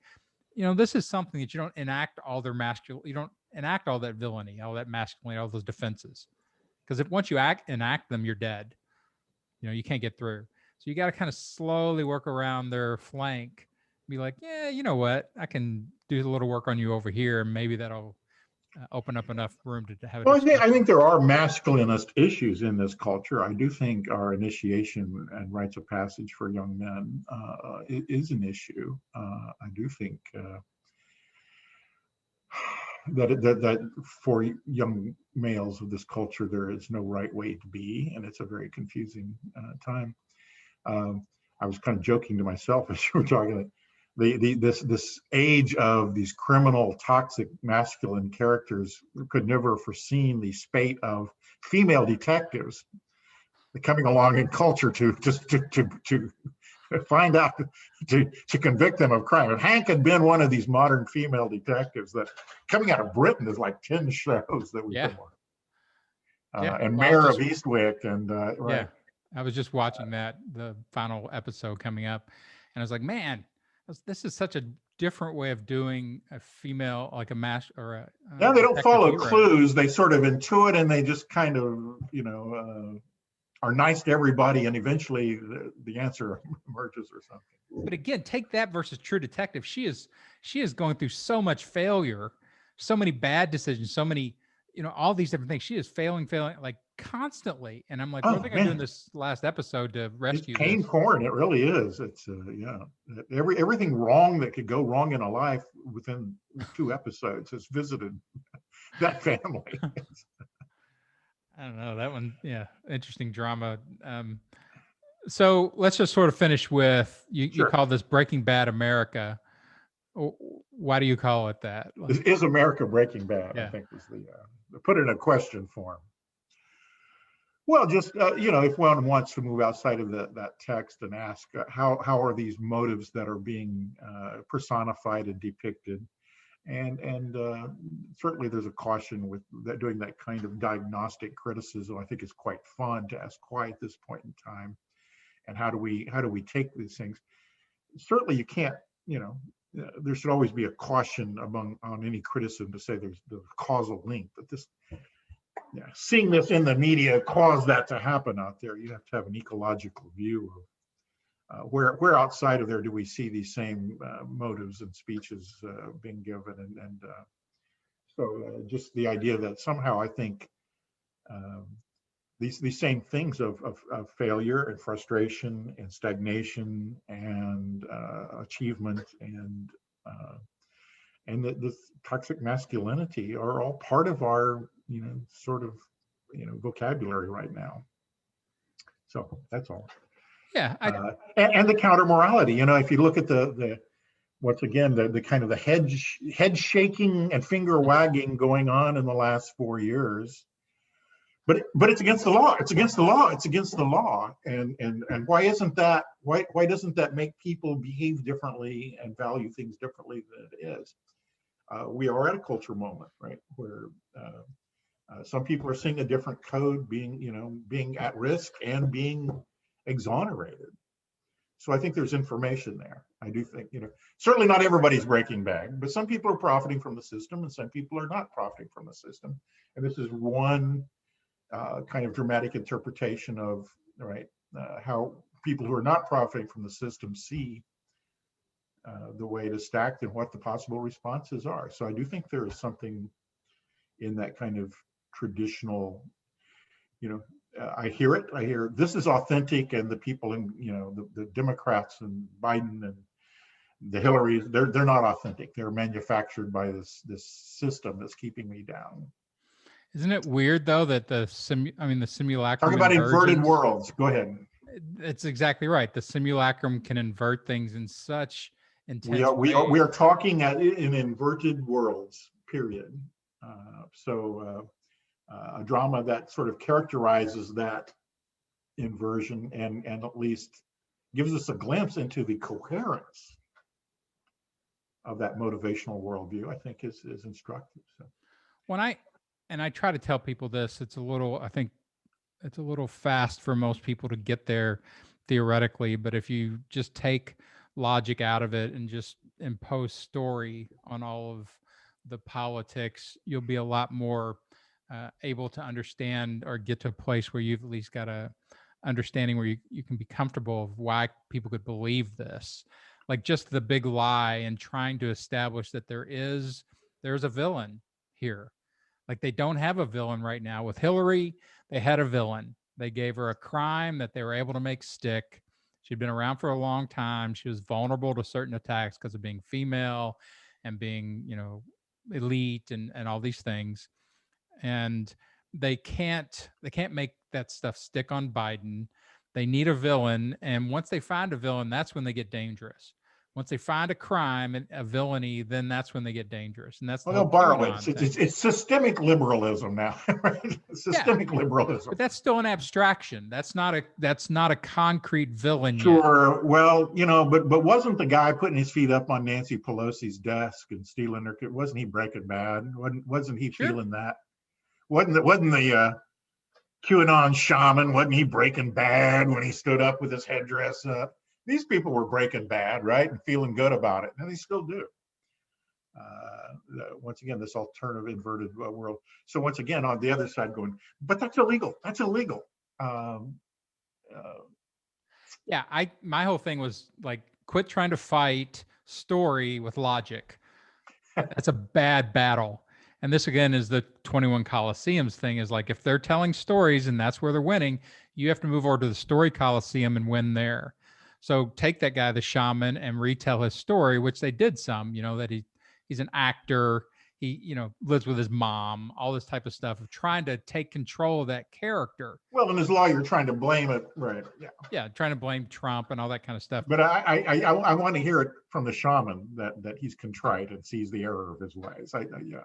you know, this is something that you don't enact all their you don't enact all that villainy, all that masculinity, all those defenses. Because if once you enact them, you're dead. You know, you can't get through. So you got to kind of slowly work around their flank. Be like, yeah, you know what? I can do a little work on you over here, and maybe that'll open up enough room to have.
Well, I think there are masculinist issues in this culture. I do think our initiation and rites of passage for young men is an issue. I do think that for young males of this culture, there is no right way to be, and it's a very confusing time. I was kind of joking to myself as you were talking. This age of these criminal, toxic, masculine characters could never have foreseen the spate of female detectives coming along in culture to find out, to convict them of crime. If Hank had been one of these modern female detectives, that coming out of Britain, there's like 10 shows that we've been on. And Mayor of Eastwick, and right.
Yeah, I was just watching the final episode coming up, and I was like, man, this is such a different way of doing a female, like a mass or a
yeah, they don't follow clues. They sort of intuit, and they just kind of, you know, are nice to everybody, and eventually the answer emerges or something.
But again, take that versus True Detective. She is going through so much failure, so many bad decisions, so many, you know, all these different things. She is failing like constantly. And I'm like, what are they going to do in this last episode to rescue
it's pain porn? It really is. It's yeah, everything wrong that could go wrong in a life within 2 episodes has visited that family.
I don't know, that one. Yeah. Interesting drama. So let's just sort of finish with, you call this Breaking Bad America. Why do you call it that?
Is America Breaking Bad?
Yeah.
I think was put it in a question form. Well, just, you know, if one wants to move outside of that text and ask how are these motives that are being personified and depicted, And certainly there's a caution with that, doing that kind of diagnostic criticism. I think is quite fun to ask why at this point in time, and how do we take these things. Certainly you can't, there should always be a caution on any criticism to say there's the causal link, but this, seeing this in the media caused that to happen out there. You have to have an ecological view of where outside of there do we see these same motives and speeches being given, and so just the idea that somehow I think these same things of failure and frustration and stagnation and achievement and the toxic masculinity are all part of our sort of vocabulary right now. So that's all.
Yeah,
and the counter morality. If you look at the once again the kind of the head shaking and finger wagging going on in the last 4 years. But it's against the law. It's against the law. It's against the law. And why isn't that? Why doesn't that make people behave differently and value things differently than it is? We are at a culture moment, right, where some people are seeing a different code being at risk and being exonerated. So I think there's information there. I do think, certainly not everybody's breaking bad, but some people are profiting from the system and some people are not profiting from the system. And this is one kind of dramatic interpretation of how people who are not profiting from the system see the way it is stacked and what the possible responses are. So I do think there is something in that kind of traditional, I hear this is authentic, and the people in the Democrats and Biden and the Hillarys, they're not authentic. They're manufactured by this system that's keeping me down.
Isn't it weird though that the simulacrum?
Talk about inverted worlds. Go ahead.
It's exactly right. The simulacrum can invert things in such intense
we are talking in inverted worlds. Period. A drama that sort of characterizes that inversion and at least gives us a glimpse into the coherence of that motivational worldview, I think is instructive. So
when I try to tell people this, I think it's a little fast for most people to get there theoretically, but if you just take logic out of it and just impose story on all of the politics, you'll be a lot more able to understand or get to a place where you've at least got a understanding where you can be comfortable of why people could believe this. Like just the big lie and trying to establish that there's a villain here. Like they don't have a villain right now. With Hillary, they had a villain. They gave her a crime that they were able to make stick. She'd been around for a long time. She was vulnerable to certain attacks because of being female and being, elite and all these things. And they can't make that stuff stick on Biden. They need a villain. And once they find a villain, that's when they get dangerous. Once they find a crime and a villainy, then that's when they get dangerous. And that's
they'll borrow it. It's systemic liberalism now, right? Systemic liberalism.
But that's still an abstraction. That's not a concrete villain.
Sure.
Yet.
Well, but wasn't the guy putting his feet up on Nancy Pelosi's desk and stealing her? Wasn't he breaking bad? Wasn't he feeling that? Wasn't the QAnon shaman? Wasn't he breaking bad when he stood up with his headdress up? These people were breaking bad, right, and feeling good about it, and they still do. Once again, this alternative inverted world. So once again, on the other side, going, but that's illegal. That's illegal.
My whole thing was like, quit trying to fight story with logic. That's a bad battle. And this again is the 21 Coliseums thing. Is like if they're telling stories and that's where they're winning, you have to move over to the story Coliseum and win there. So take that guy, the shaman, and retell his story, which they did some, that he's an actor. He, lives with his mom, all this type of stuff of trying to take control of that character.
Well, and his lawyer trying to blame it. Right. Yeah.
Yeah. Trying to blame Trump and all that kind of stuff.
But I want to hear it from the shaman that he's contrite and sees the error of his ways.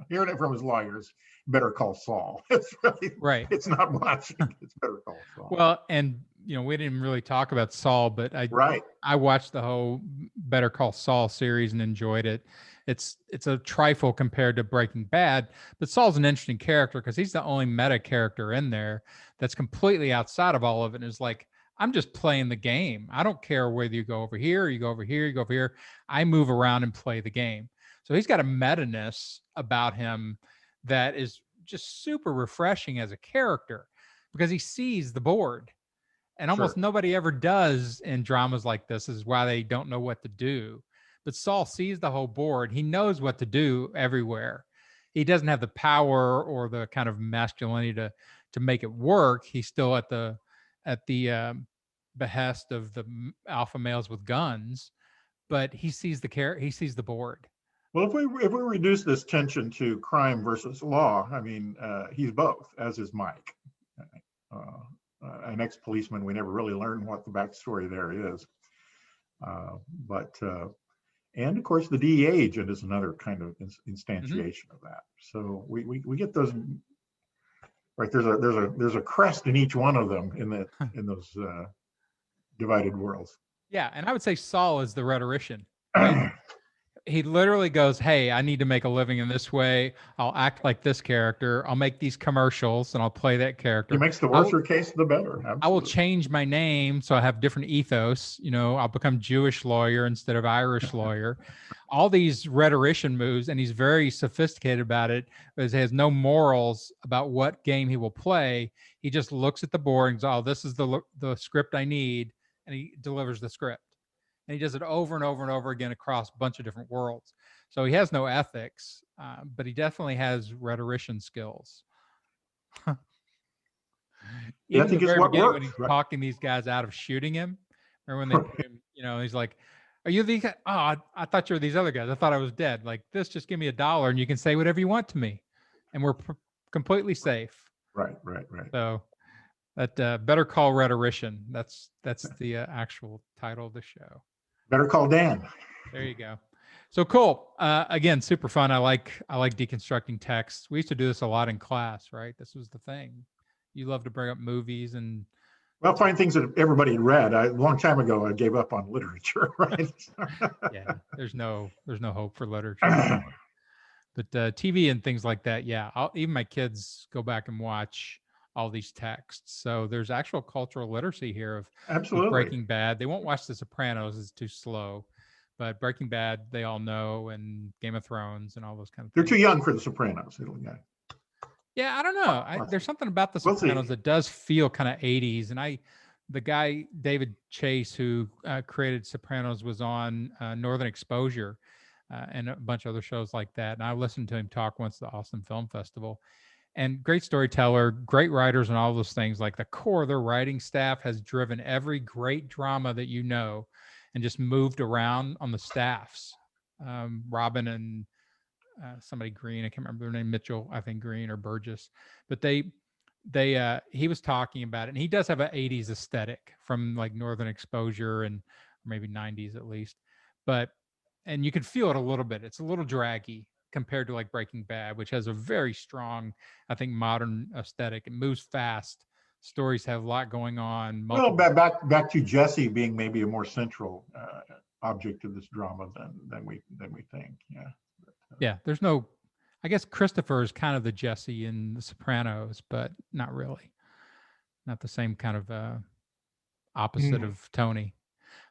Hearing it from his lawyers, better call Saul. It's really,
right.
It's not much. It's better call Saul.
Well, and we didn't really talk about Saul, but
Right.
I watched the whole Better Call Saul series and enjoyed it. It's a trifle compared to Breaking Bad, but Saul's an interesting character because he's the only meta character in there that's completely outside of all of it. And is like, I'm just playing the game. I don't care whether you go over here, you go over here, you go over here. I move around and play the game. So he's got a meta-ness about him that is just super refreshing as a character because he sees the board. And almost
Sure.
nobody ever does in dramas like this, is why they don't know what to do. But Saul sees the whole board. He knows what to do everywhere. He doesn't have the power or the kind of masculinity to make it work. He's still at the behest of the alpha males with guns, but he sees the board.
Well, if we reduce this tension to crime versus law, I mean, he's both, as is Mike, an ex-policeman. We never really learn what the backstory there is, and of course the DEA agent is another kind of instantiation of that. So we get those. Right, there's a crest in each one of them in those divided worlds.
Yeah, and I would say Saul is the rhetorician. Right? He literally goes, hey, I need to make a living in this way. I'll act like this character. I'll make these commercials and I'll play that character.
He makes the worse your case, the better. Absolutely.
I will change my name so I have different ethos. I'll become Jewish lawyer instead of Irish lawyer. All these rhetorician moves, and he's very sophisticated about it, because he has no morals about what game he will play. He just looks at the board and goes, oh, this is the script I need, and he delivers the script. And he does it over and over and over again across a bunch of different worlds. So he has no ethics, but he definitely has rhetorician skills. Even the very beginning, when he's talking these guys out of shooting him, or when they put him, he's like, are you these guys? Oh, I thought you were these other guys. I thought I was dead. Like this, just give me $1 and you can say whatever you want to me. And we're completely safe.
Right.
So that Better Call Rhetorician. That's the actual title of the show.
Better Call Dan.
There you go. So cool. Again, super fun. I like deconstructing text. We used to do this a lot in class, right? This was the thing. You love to bring up movies and
find things that everybody had read. A long time ago, I gave up on literature, right?
Yeah, there's no hope for literature. But TV and things like that, yeah. Even my kids go back and watch all these texts. So there's actual cultural literacy here of
absolutely
Breaking Bad. They won't watch The Sopranos; it's too slow. But Breaking Bad, they all know, and Game of Thrones, and all those kind of
They're
things.
too young for The Sopranos.
Yeah, I don't know. There's something about The Sopranos that does feel kind of 80s. And the guy, David Chase, who created Sopranos, was on Northern Exposure and a bunch of other shows like that. And I listened to him talk once at the Austin Film Festival. And great storyteller, great writers, and all those things. Like the core of their writing staff has driven every great drama that and just moved around on the staffs. Robin and somebody Green, I can't remember their name, Mitchell, I think Green or Burgess, but he was talking about it, and he does have an 80s aesthetic from like Northern Exposure and maybe 90s at least, and you can feel it a little bit. It's a little draggy compared to like Breaking Bad, which has a very strong, I think, modern aesthetic. It moves fast. Stories have a lot going on.
Well, back to Jesse being maybe a more central object of this drama than we think. Yeah.
Yeah, there's no. I guess Christopher is kind of the Jesse in The Sopranos, but not really. Not the same kind of opposite of Tony.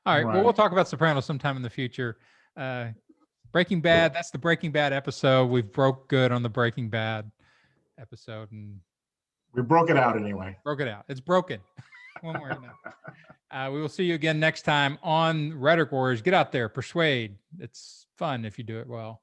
All right. Well, we'll talk about Sopranos sometime in the future. Breaking Bad. That's the Breaking Bad episode. We broke good on the Breaking Bad episode, and
we broke it out anyway.
Broke it out. It's broken. One more now. We will see you again next time on Rhetoric Warriors. Get out there, persuade. It's fun if you do it well.